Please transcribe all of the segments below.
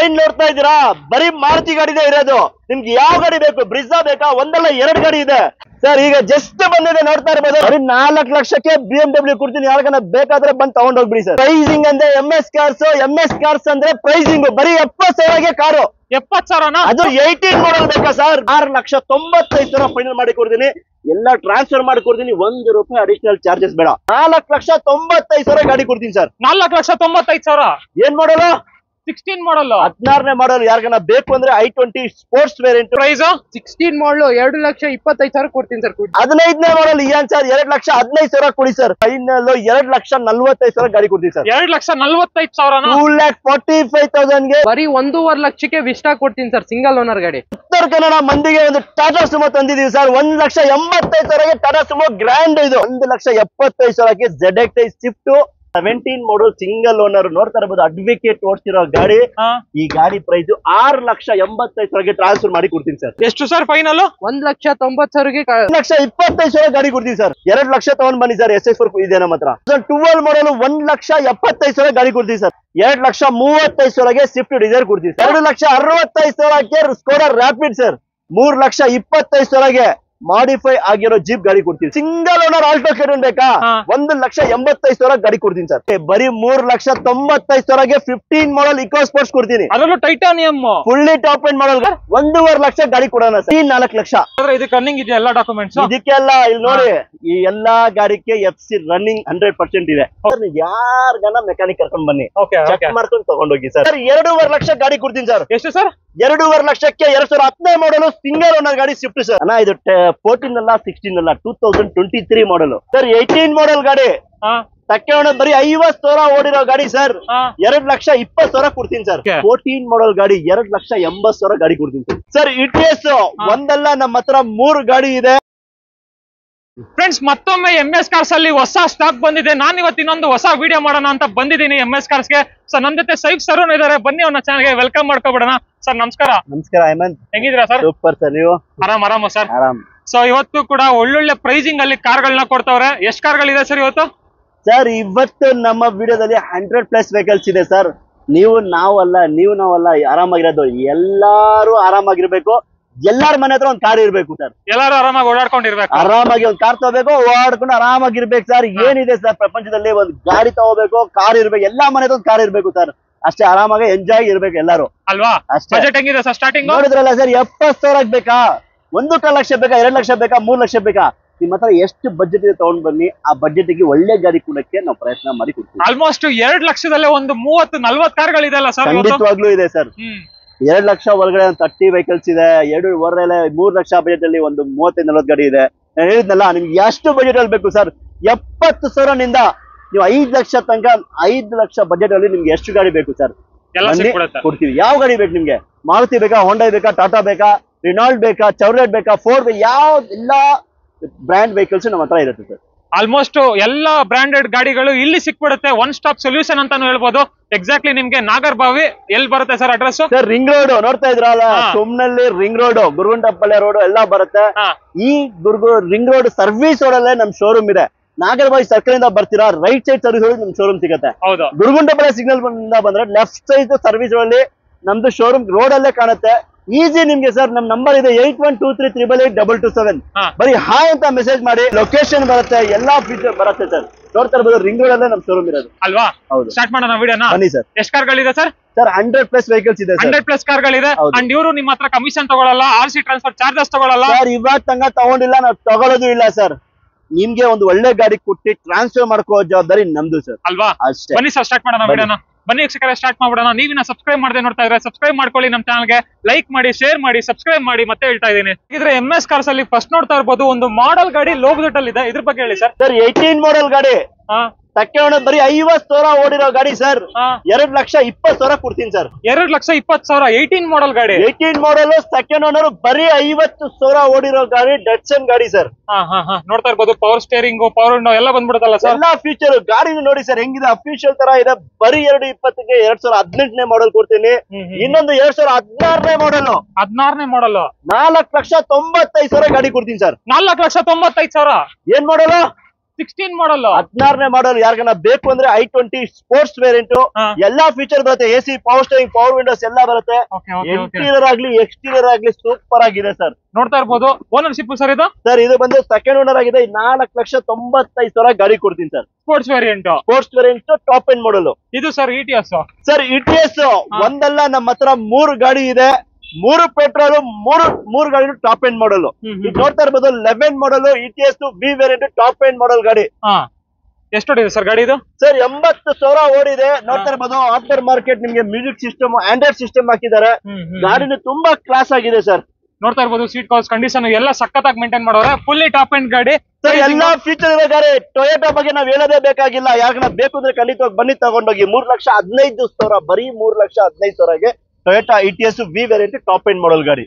Line ನೋಡ್ತಾ ಇದೀರಾ, ಬರೀ ಮಾರುತಿ ಗಾಡಿನೇ ಇರೋದು. ನಿಮ್ಗೆ ಯಾವ ಗಾಡಿ ಬೇಕು? ಬ್ರಿಜಾ ಬೇಕಾ? ಒಂದಲ್ಲ ಎರಡು ಗಾಡಿ ಇದೆ ಸರ್. ಈಗ ಜಸ್ಟ್ ಬಂದಿದೆ, ನೋಡ್ತಾ ಇರ್ಬೋದು. ಬರೀ 4 ಲಕ್ಷಕ್ಕೆ BMW ಕೊಡ್ತೀನಿ, ಯಾರಿಗಾನ ಬೇಕಾದ್ರೆ ಬಂದು ತಗೊಂಡ್ ಹೋಗ್ಬಿಡಿ ಸರ್. ಪ್ರೈಸಿಂಗ್ ಅಂದ್ರೆ MS ಕಾರ್ಸ್ ಅಂದ್ರೆ ಪ್ರೈಸಿಂಗ್ ಬರೀ 70,000ಗೆ ಕಾರು. 70,000 ಅದು 18 ಮಾಡಲ್ ಬೇಕಾ ಸರ್? 6,95,000 ಫೈನಲ್ ಮಾಡಿ ಕೊಡ್ತೀನಿ. ಎಲ್ಲ ಟ್ರಾನ್ಸ್ಫರ್ ಮಾಡಿ ಕೊಡ್ತೀನಿ, 1 ರೂಪಾಯಿ ಅಡಿಷನಲ್ ಚಾರ್ಜಸ್ ಬೇಡ. 4,95,000 ಗಾಡಿ ಕೊಡ್ತೀನಿ ಸರ್. 4,95,000 ಏನ್ ಮಾಡಲು? 16 ಮಾಡಲ್, 16ನೇ ಮಾಡಲ್. ಯಾರಿಗಾನ ಬೇಕು ಅಂದ್ರೆ I20 ಸ್ಪೋರ್ಟ್ಸ್ ವೇರಿಯಂಟ್. ಪ್ರೈಸ್ 16 ಮಾಡಲು 2,25,000 ಕೊಡ್ತೀನಿ ಸರ್. 15ನೇ ಮಾಡಲ್ ಏನ್ ಸರ್? 2,15,000 ಕೊಡಿ ಸರ್. ಫೈನಲ್ 2,45,000 ಗಾಡಿ ಕೊಡ್ತೀವಿ ಸರ್. 2,45,000 2,45,000 ಗೆ ಬರೀ 1.5 ಲಕ್ಷಕ್ಕೆ ವಿಸ್ಟಾ ಕೊಡ್ತೀನಿ ಸರ್, ಸಿಂಗಲ್ ಓನರ್ ಗಾಡಿ. ಉತ್ತರ ಕನ್ನಡ ಮಂದಿಗೆ ಒಂದು ಟಾಟಾ ಸುಮೋ ತಂದಿದೀವಿ ಸರ್. 1,85,000ಗೆ ಟಾಟಾ ಸುಮೋ ಗ್ರ್ಯಾಂಡ್ ಇದು. 1,75,000ಕ್ಕೆ ZX Swift 17 model single owner. ನೋಡ್ತಾ ಇರಬಹುದು, ಅಡ್ವೊಕೇಟ್ ಓಡಿಸಿರೋ ಗಾಡಿ. ಈ ಗಾಡಿ ಪ್ರೈಸ್ 6,85,000ಗೆ ಟ್ರಾನ್ಸ್ಫರ್ ಮಾಡಿ ಕೊಡ್ತೀನಿ ಸರ್. ಎಷ್ಟು ಸರ್ ಫೈನಲ್? 1,90,000ಗೆ 1,25,000 ಗಾಡಿ ಕೊಡ್ತೀನಿ ಸರ್. 2 ಲಕ್ಷ ತಗೊಂಡ್ ಬನ್ನಿ ಸರ್. SS4 ಇದೆ ನಮ್ಮ ಹತ್ರ. 12 ಮಾಡಲ್ 1,75,000 ಗಾಡಿ ಕೊಡ್ತೀವಿ ಸರ್. 2,35,000ಗೆ ಸ್ವಿಫ್ಟ್ ಡಿಸೈರ್ ಕೊಡ್ತೀವಿ. 2,65,000ಕ್ಕೆ ಸ್ಕೋಡಾ ರ್ಯಾಪಿಡ್ ಸರ್. 3,25,000ಗೆ ಮಾಡಿಫೈ ಆಗಿರೋ ಜೀಪ್ ಗಾಡಿ ಕೊಡ್ತೀವಿ. ಸಿಂಗಲ್ ಓನರ್ ಆಲ್ಟೋ ಕೆರನ್ ಬೇಕಾ? 1,85,000 ಗಾಡಿ ಕೊಡ್ತೀನಿ ಸರ್. ಬರೀ 3,95,000ಗೆ 15 ಮಾಡಲ್ ಇಕೋ ಸ್ಪೋರ್ಟ್ಸ್ ಕೊಡ್ತೀನಿ. ಅದರಲ್ಲೂ ಟೈಟಾನಿಯಂ ಫುಲ್ಲಿ ಟಾಪ್ ಎಂಡ್ ಮಾಡಲ್ 1.5 ಲಕ್ಷ ಗಾಡಿ ಕೊಡೋಣ ಸರ್. 4 ಲಕ್ಷ. ಇದಕ್ಕೆ ರನ್ನಿಂಗ್ ಇದೆ ಎಲ್ಲ ಡಾಕ್ಯುಮೆಂಟ್ಸ್. ಇದಕ್ಕೆಲ್ಲ ಇಲ್ಲಿ ನೋಡಿ, ಈ ಎಲ್ಲಾ ಗಾಡಿಗೆ FC ರನ್ನಿಂಗ್ 100% ಇದೆ. ಯಾರ್ಗನ ಮೆಕ್ಯಾನಿಕ್ ಕರ್ಕೊಂಡ್ ಬನ್ನಿ, ಚೆಕ್ ಮಾಡ್ಕೊಂಡು ತಗೊಂಡೋಗಿ ಸರ್. 2.5 ಲಕ್ಷ ಗಾಡಿ ಕೊಡ್ತೀನಿ ಸರ್. ಎಷ್ಟು ಸರ್? 2.5 ಲಕ್ಷಕ್ಕೆ 2010 ಮಾಡಲ್ ಸಿಂಗಲ್ ಓನರ್ ಗಾಡಿ ಸ್ವಿಫ್ಟ್ ಸರ್. ಅಣ್ಣ ಇದು 14 ಅಲ್ಲ 16 ಅಲ್ಲ 2023 ಮಾಡಲ್ ಸರ್. 18 ಮಾಡಲ್ ಗಾಡಿ ತಕ್ಕೆ ಬರೀ 50,000 ಓಡಿರೋ ಗಾಡಿ ಸರ್. 2,20,000 ಕೊಡ್ತೀನಿ ಸರ್. 14 ಮಾಡಲ್ ಗಾಡಿ 2,80,000 ಗಾಡಿ ಕೊಡ್ತೀನಿ ಸರ್. ETS ಒಂದಲ್ಲ, ನಮ್ಮ ಹತ್ರ 3 ಗಾಡಿ ಇದೆ ಫ್ರೆಂಡ್ಸ್. ಮತ್ತೊಮ್ಮೆ MS ಕಾರ್ಸ್ ಅಲ್ಲಿ ಹೊಸ ಸ್ಟಾಕ್ ಬಂದಿದೆ. ನಾನು ಇವತ್ತು ಇನ್ನೊಂದು ಹೊಸ ವಿಡಿಯೋ ಮಾಡೋಣ ಅಂತ ಬಂದಿದ್ದೀನಿ MS ಕಾರ್ಸ್ ಗೆ. ಸರ್ ನನ್ನ ಜೊತೆ ಸೈಫ್ ಸರ್ ಇದಾರೆ, ಬನ್ನಿ ಅವ್ನ ಚಾನಲ್ಗೆ ವೆಲ್ಕಮ್ ಮಾಡ್ಕೊಬಿಡೋಣ. ಸರ್ ನಮಸ್ಕಾರ. ನಮಸ್ಕಾರ ಹೇಮಂತ್, ಹೆಂಗಿದ್ದೀರಾ ಸರ್? Super sir. ನೀವು? ಆರಾಮ ಸರ್. ಆರಾಮ್. ಸೊ ಇವತ್ತು ಕೂಡ ಒಳ್ಳೊಳ್ಳೆ ಪ್ರೈಸಿಂಗ್ ಅಲ್ಲಿ ಕಾರ್ಗಳನ್ನ ಕೊಡ್ತಾವ್ರೆ. ಎಷ್ಟು ಕಾರ್ಗಳಿದೆ ಸರ್ ಇವತ್ತು? ಸರ್ ಇವತ್ತು ನಮ್ಮ ವಿಡಿಯೋದಲ್ಲಿ 100+ ವೆಹಿಕಲ್ಸ್ ಇದೆ ಸರ್. ನಾವಲ್ಲ ಆರಾಮಾಗಿರೋದು. ಎಲ್ಲಾರು ಆರಾಮಾಗಿರ್ಬೇಕು. ಎಲ್ಲಾರ ಮನೆ ಹತ್ರ ಒಂದ್ ಕಾರ್ ಇರ್ಬೇಕು ಸರ್. ಎಲ್ಲಾರು ಆರಾಮಾಗಿ ಓಡಾಡ್ಕೊಂಡಿರ್ಬೇಕು. ಆರಾಮಾಗಿ ಒಂದ್ ಕಾರ್ ತಗೋಬೇಕು, ಓಡಾಡ್ಕೊಂಡು ಆರಾಮಾಗಿರ್ಬೇಕು ಸರ್. ಏನಿದೆ ಸರ್ ಪ್ರಪಂಚದಲ್ಲಿ? ಒಂದ್ ಗಾಡಿ ತಗೋಬೇಕು, ಕಾರ್ ಇರ್ಬೇಕು. ಎಲ್ಲಾ ಮನೆ ಹತ್ರ ಒಂದ್ ಕಾರ್ ಇರ್ಬೇಕು ಸರ್. ಅಷ್ಟೇ, ಆರಾಮಾಗಿ ಎಂಜಾಯ್ ಇರ್ಬೇಕು ಎಲ್ಲಾರು ಅಲ್ವಾ? ಅಷ್ಟೇ. ಬಜೆಟ್ ಹೆಂಗಿದೆ ಸರ್ ಸ್ಟಾರ್ಟಿಂಗ್? ನೋಡಿದ್ರಲ್ಲ ಸರ್, 70,000 ಬೇಕಾ? 1.5 ಲಕ್ಷ ಬೇಕಾ? 2 ಲಕ್ಷ ಬೇಕಾ? 3 ಲಕ್ಷ ಬೇಕಾ? ನಿಮ್ಮ ಹತ್ರ ಎಷ್ಟು ಬಜೆಟ್ ಇದೆ ತಗೊಂಡ್ ಬನ್ನಿ. ಆ ಬಜೆಟ್ ಗೆ ಒಳ್ಳೆ ಗಾಡಿ ಕೊಡಕ್ಕೆ ನಾವು ಪ್ರಯತ್ನ ಮಾಡಿ ಕೊಡ್ತೀವಿ. ಆಲ್ಮೋಸ್ಟ್ 2 ಲಕ್ಷದಲ್ಲೇ ಒಂದು 30-40 ಕಾರ್ಗಳಿದೆ ಅಲ್ಲ ಸರ್? ಖಂಡಿತವಾಗ್ಲೂ ಇದೆ ಸರ್. 2 ಲಕ್ಷ ಒಳಗಡೆ ಒಂದು 30 ವೆಹಿಕಲ್ಸ್ ಇದೆ. 3 ಲಕ್ಷ ಬಜೆಟ್ ಅಲ್ಲಿ ಒಂದು 35-40 ಗಾಡಿ ಇದೆ. ನಾನು ಹೇಳಿದ್ನಲ್ಲ, ನಿಮ್ಗೆ ಎಷ್ಟು ಬಜೆಟ್ ಅಲ್ಲಿ ಬೇಕು ಸರ್? 70,000 ನಿಂದ ನೀವು 5 ಲಕ್ಷ ತನಕ, 5 ಲಕ್ಷ ಬಜೆಟ್ ಅಲ್ಲಿ ನಿಮ್ಗೆ ಎಷ್ಟು ಗಾಡಿ ಬೇಕು ಸರ್? ಕೊಡ್ತೀವಿ. ಯಾವ ಗಾಡಿ ಬೇಕು ನಿಮ್ಗೆ? ಮಾರುತಿ ಬೇಕಾ? ಹೋಂಡಾ ಬೇಕಾ? ಟಾಟಾ ಬೇಕಾ? ರಿನಾಲ್ಡ್ ಬೇಕಾ? ಚೌರ್ಲೆಟ್ ಬೇಕಾ? ಫೋರ್ಡ್ ಬೇಕಾ? ಯಾವ ಎಲ್ಲಾ ಬ್ರ್ಯಾಂಡ್ ವೆಹಿಕಲ್ಸ್ ನಮ್ಮ ಹತ್ರ ಇರುತ್ತೆ ಸರ್. ಆಲ್ಮೋಸ್ಟ್ ಎಲ್ಲ ಬ್ರಾಂಡೆಡ್ ಗಾಡಿಗಳು ಇಲ್ಲಿ ಸಿಕ್ಬಿಡುತ್ತೆ. ಒನ್ ಸ್ಟಾಪ್ ಸೊಲ್ಯೂಷನ್ ಅಂತಾನು ಹೇಳ್ಬೋದು. ಎಕ್ಸಾಕ್ಟ್ಲಿ ನಿಮ್ಗೆ ನಾಗರಬಾವಿ ಎಲ್ಲಿ ಬರುತ್ತೆ sir address? Sir ring road ನೋಡ್ತಾ ಇದ್ರಲ್ಲ, ಸುಮ್ನಲ್ಲಿ ರಿಂಗ್ ರೋಡ್, ಗುರುಗುಂಟಪಲ್ಲೆ ರೋಡ್ ಎಲ್ಲ ಬರುತ್ತೆ. ಈ ರಿಂಗ್ ರೋಡ್ ಸರ್ವಿಸ್ ರೋಡ್ ಅಲ್ಲೇ ನಮ್ ಶೋರೂಮ್ ಇದೆ. ನಾಗರಬಾವಿ ಸರ್ಕಲ್ ಇಂದ ಬರ್ತೀರಾ, ರೈಟ್ ಸೈಡ್ ಸರ್ವಿಸ್ ರೋಡ್ ನಮ್ ಶೋರೂಮ್ ಸಿಗುತ್ತೆ. ಗುರುಗುಂಟಪಲ್ಲೆ ಸಿಗ್ನಲ್ ಬಂದ್ರೆ ಲೆಫ್ಟ್ ಸೈಡ್ ಸರ್ವಿಸ್ ರೋಡ್ ಅಲ್ಲಿ ನಮ್ದು ಶೋರೂಮ್ ರೋಡ್ ಅಲ್ಲೇ ಕಾಣುತ್ತೆ. ಈಸಿ ನಿಮ್ಗೆ ಸರ್. ನಮ್ ನಂಬರ್ ಇದೆ 8123888227. ಬರೀ ಹಾಯ್ ಅಂತ ಮೆಸೇಜ್ ಮಾಡಿ, ಲೊಕೇಶನ್ ಬರುತ್ತೆ, ಎಲ್ಲಾ ಫೀಚರ್ ಬರುತ್ತೆ ಸರ್. ನೋಡ್ತಾ ಇರ್ಬೋದು, ರಿಂಗ್ ರೋಡ್ ಅಲ್ಲೇ ನಮ್ ಶೋರೂಮ್ ಇರೋದು ಅಲ್ವಾ? ಹೌದು. ಸ್ಟಾರ್ಟ್ ಮಾಡೋಣ ವಿಡಿಯೋನ. ಬನ್ನಿ ಸರ್. ಎಷ್ಟು ಕಾರ್ಗಳಿದೆ ಸರ್? ಸರ್ 100+ ವೆಹಿಕಲ್ಸ್ ಇದೆ. 100+ ಕಾರ್ಗಳಿದೆ. ಅಂಡ್ ಇವರು ನಿಮ್ಮ ಹತ್ರ ಕಮಿಷನ್ ತಗೊಳ್ಳಲ್ಲ, RC ಟ್ರಾನ್ಸ್ಫರ್ ಚಾರ್ಜಸ್ ತಗೊಳ್ಳಲ್ಲ ಸರ್. ಇವಾಗ ತನಕ ತಗೊಂಡಿಲ್ಲ, ನಾವು ತಗೊಳ್ಳೋದು ಇಲ್ಲ ಸರ್. ನಿಮ್ಗೆ ಒಂದು ಒಳ್ಳೆ ಗಾಡಿ ಕೊಟ್ಟು ಟ್ರಾನ್ಸ್ಫರ್ ಮಾಡ್ಕೋ ಜವಾಬ್ದಾರಿ ನಮ್ದು ಸರ್. ಅಲ್ವಾ? ಅಷ್ಟೇ. ಬನ್ನಿ ಸರ್, ಸ್ಟಾರ್ಟ್ ಮಾಡೋಣ ವಿಡಿಯೋನ. ಬನ್ನಿ ವೀಕ್ಷಕರೇ, ಸ್ಟಾರ್ಟ್ ಮಾಡ್ಬಿಡೋಣ. ನೀವಿನ ಸಬ್ಸ್ಕ್ರೈಬ್ ಮಾಡದೆ ನೋಡ್ತಾ ಇದ್ರೆ ಸಬ್ಸ್ಕ್ರೈಬ್ ಮಾಡ್ಕೊಳ್ಳಿ, ನಮ್ಮ ಚಾನಲ್ಗೆ ಲೈಕ್ ಮಾಡಿ, ಶೇರ್ ಮಾಡಿ, ಸಬ್ಸ್ಕ್ರೈಬ್ ಮಾಡಿ. ಮತ್ತೆ ಹೇಳ್ತಾ ಇದೀನಿ, ಇದ್ರೆ MS ಕಾರ್ಸ್ ಅಲ್ಲಿ ಫಸ್ಟ್ ನೋಡ್ತಾ ಇರ್ಬೋದು, ಒಂದು ಮಾಡೆಲ್ ಗಾಡಿ ಲೋ ಬಜೆಟ್ ಅಲ್ಲಿ ಇದೆ. ಇದ್ರ ಬಗ್ಗೆ ಹೇಳಿ ಸರ್. ಸರ್ 18 ಮಾಡಲ್ ಗಾಡಿ ತಕ್ಕೆ ಬರೀ 50,000 ಓಡಿರೋ ಗಾಡಿ ಸರ್. 2,20,000 ಕೊಡ್ತೀನಿ ಸರ್. 2,20,000 18 ಮಾಡಲ್ ಗಾಡಿ. 18 ಮಾಡಲ್ ಸೆಕೆಂಡ್ ಓನರ್, ಬರೀ 50,000 ಓಡಿರೋ ಗಾಡಿ, ಡಟ್ಸನ್ ಗಾಡಿ ಸರ್. ನೋಡ್ತಾ ಇರ್ಬೋದು, ಪವರ್ ಸ್ಟೇರಿಂಗ್, ಪವರ್ ವಿಂಡೋ ಎಲ್ಲ ಬಂದ್ಬಿಡುತ್ತಲ್ಲ ಸರ್. ಎಲ್ಲಾ ಫೀಚರ್ ಗಾಡಿ ನೋಡಿ ಸರ್ ಹೆಂಗಿದೆ, ಅಫಿಷಿಯಲ್ ತರ ಇದೆ. ಬರೀ 2,20ಗೆ 2018ನೇ ಮಾಡಲ್ ಕೊಡ್ತೀನಿ. ಇನ್ನೊಂದು 2016ನೇ ಮಾಡಲ್. 16ನೇ ಮಾಡಲ್ 4,95,000 ಗಾಡಿ ಕೊಡ್ತೀನಿ ಸರ್. 4,95,000 ಏನ್ ಮಾಡಲ್ಲ? 16 ಮಾಡಲ್ 16ನೇ ಮಾಡಲ್ ಯಾರಿಗನ ಬೇಕು ಅಂದ್ರೆ i20 ಸ್ಪೋರ್ಟ್ಸ್ ವೇರಿಯಂಟ್ ಎಲ್ಲಾ ಫೀಚರ್ ಬರುತ್ತೆ. AC, power steering, power Windows ಎಲ್ಲ ಬರುತ್ತೆ. ಇಂಟೀರಿಯರ್ ಆಗ್ಲಿ ಎಕ್ಸ್ಟೀರಿಯರ್ ಆಗ್ಲಿ ಸೂಪರ್ ಆಗಿದೆ ಸರ್. ನೋಡ್ತಾ ಇರ್ಬೋದು. ಓನರ್ಶಿಪ್ ಸರ್ ಇದು? ಸರ್ ಇದು ಬಂದು ಸೆಕೆಂಡ್ ಓನರ್ ಆಗಿದೆ. 4,95,000 ಗಾಡಿ ಕೊಡ್ತೀನಿ sir. Sports variant top end ಮಾಡಲ್. ಇದು ಸರ್ ETS. ಸರ್ ETS ಒಂದಲ್ಲ ನಮ್ಮ ಹತ್ರ 3 ಗಾಡಿ ಇದೆ. 3 ಪೆಟ್ರೋಲ್, 3 ಗಾಡಿ ಟಾಪ್ ಎಂಡ್ ಮಾಡಲ್. ಈಗ ನೋಡ್ತಾ ಇರ್ಬೋದು 11 ಮಾಡಲ್ ETS V variant top end model ಗಾಡಿ. ಎಷ್ಟು ಓಡಿದೆ ಸರ್ ಗಾಡಿ ಇದು? ಸರ್ 80,000 ಓಡಿದೆ. ನೋಡ್ತಾ ಇರ್ಬೋದು ಆಫ್ಟರ್ ಮಾರ್ಕೆಟ್ ನಿಮ್ಗೆ ಮ್ಯೂಸಿಕ್ ಸಿಸ್ಟಮ್, ಆಂಡ್ರಾಯ್ಡ್ ಸಿಸ್ಟಮ್ ಹಾಕಿದ್ದಾರೆ. ಗಾಡಿನ ತುಂಬಾ ಕ್ಲಾಸ್ ಆಗಿದೆ ಸರ್. ನೋಡ್ತಾ ಇರ್ಬೋದು ಸೀಟ್ ಕವರ್ಸ್ ಕಂಡೀಷನ್ ಎಲ್ಲ ಸಖತ್ತಾಗಿ ಮೇಂಟೈನ್ ಮಾಡೋರೆ. ಫುಲ್ಲಿ ಟಾಪ್ ಎಂಡ್ ಗಾಡಿ ಸರ್. ಎಲ್ಲಾ ಫೀಚರ್ ಇರೋ ಗಾಡಿ. ಟೊಯೋಟಾ ಬಗ್ಗೆ ನಾವ್ ಹೇಳೋದೇ ಬೇಕಾಗಿಲ್ಲ. ಯಾಕಂದ್ರೆ ಬೇಕು ಅಂದ್ರೆ ಖಂಡಿತವಾಗಿ ಬನ್ನಿ ತಗೊಂಡೋಗಿ. 3,15,000 ಬರೀ 3,15,000ಗೆ Toyota ETS V variant top end model ಗಾಡಿ.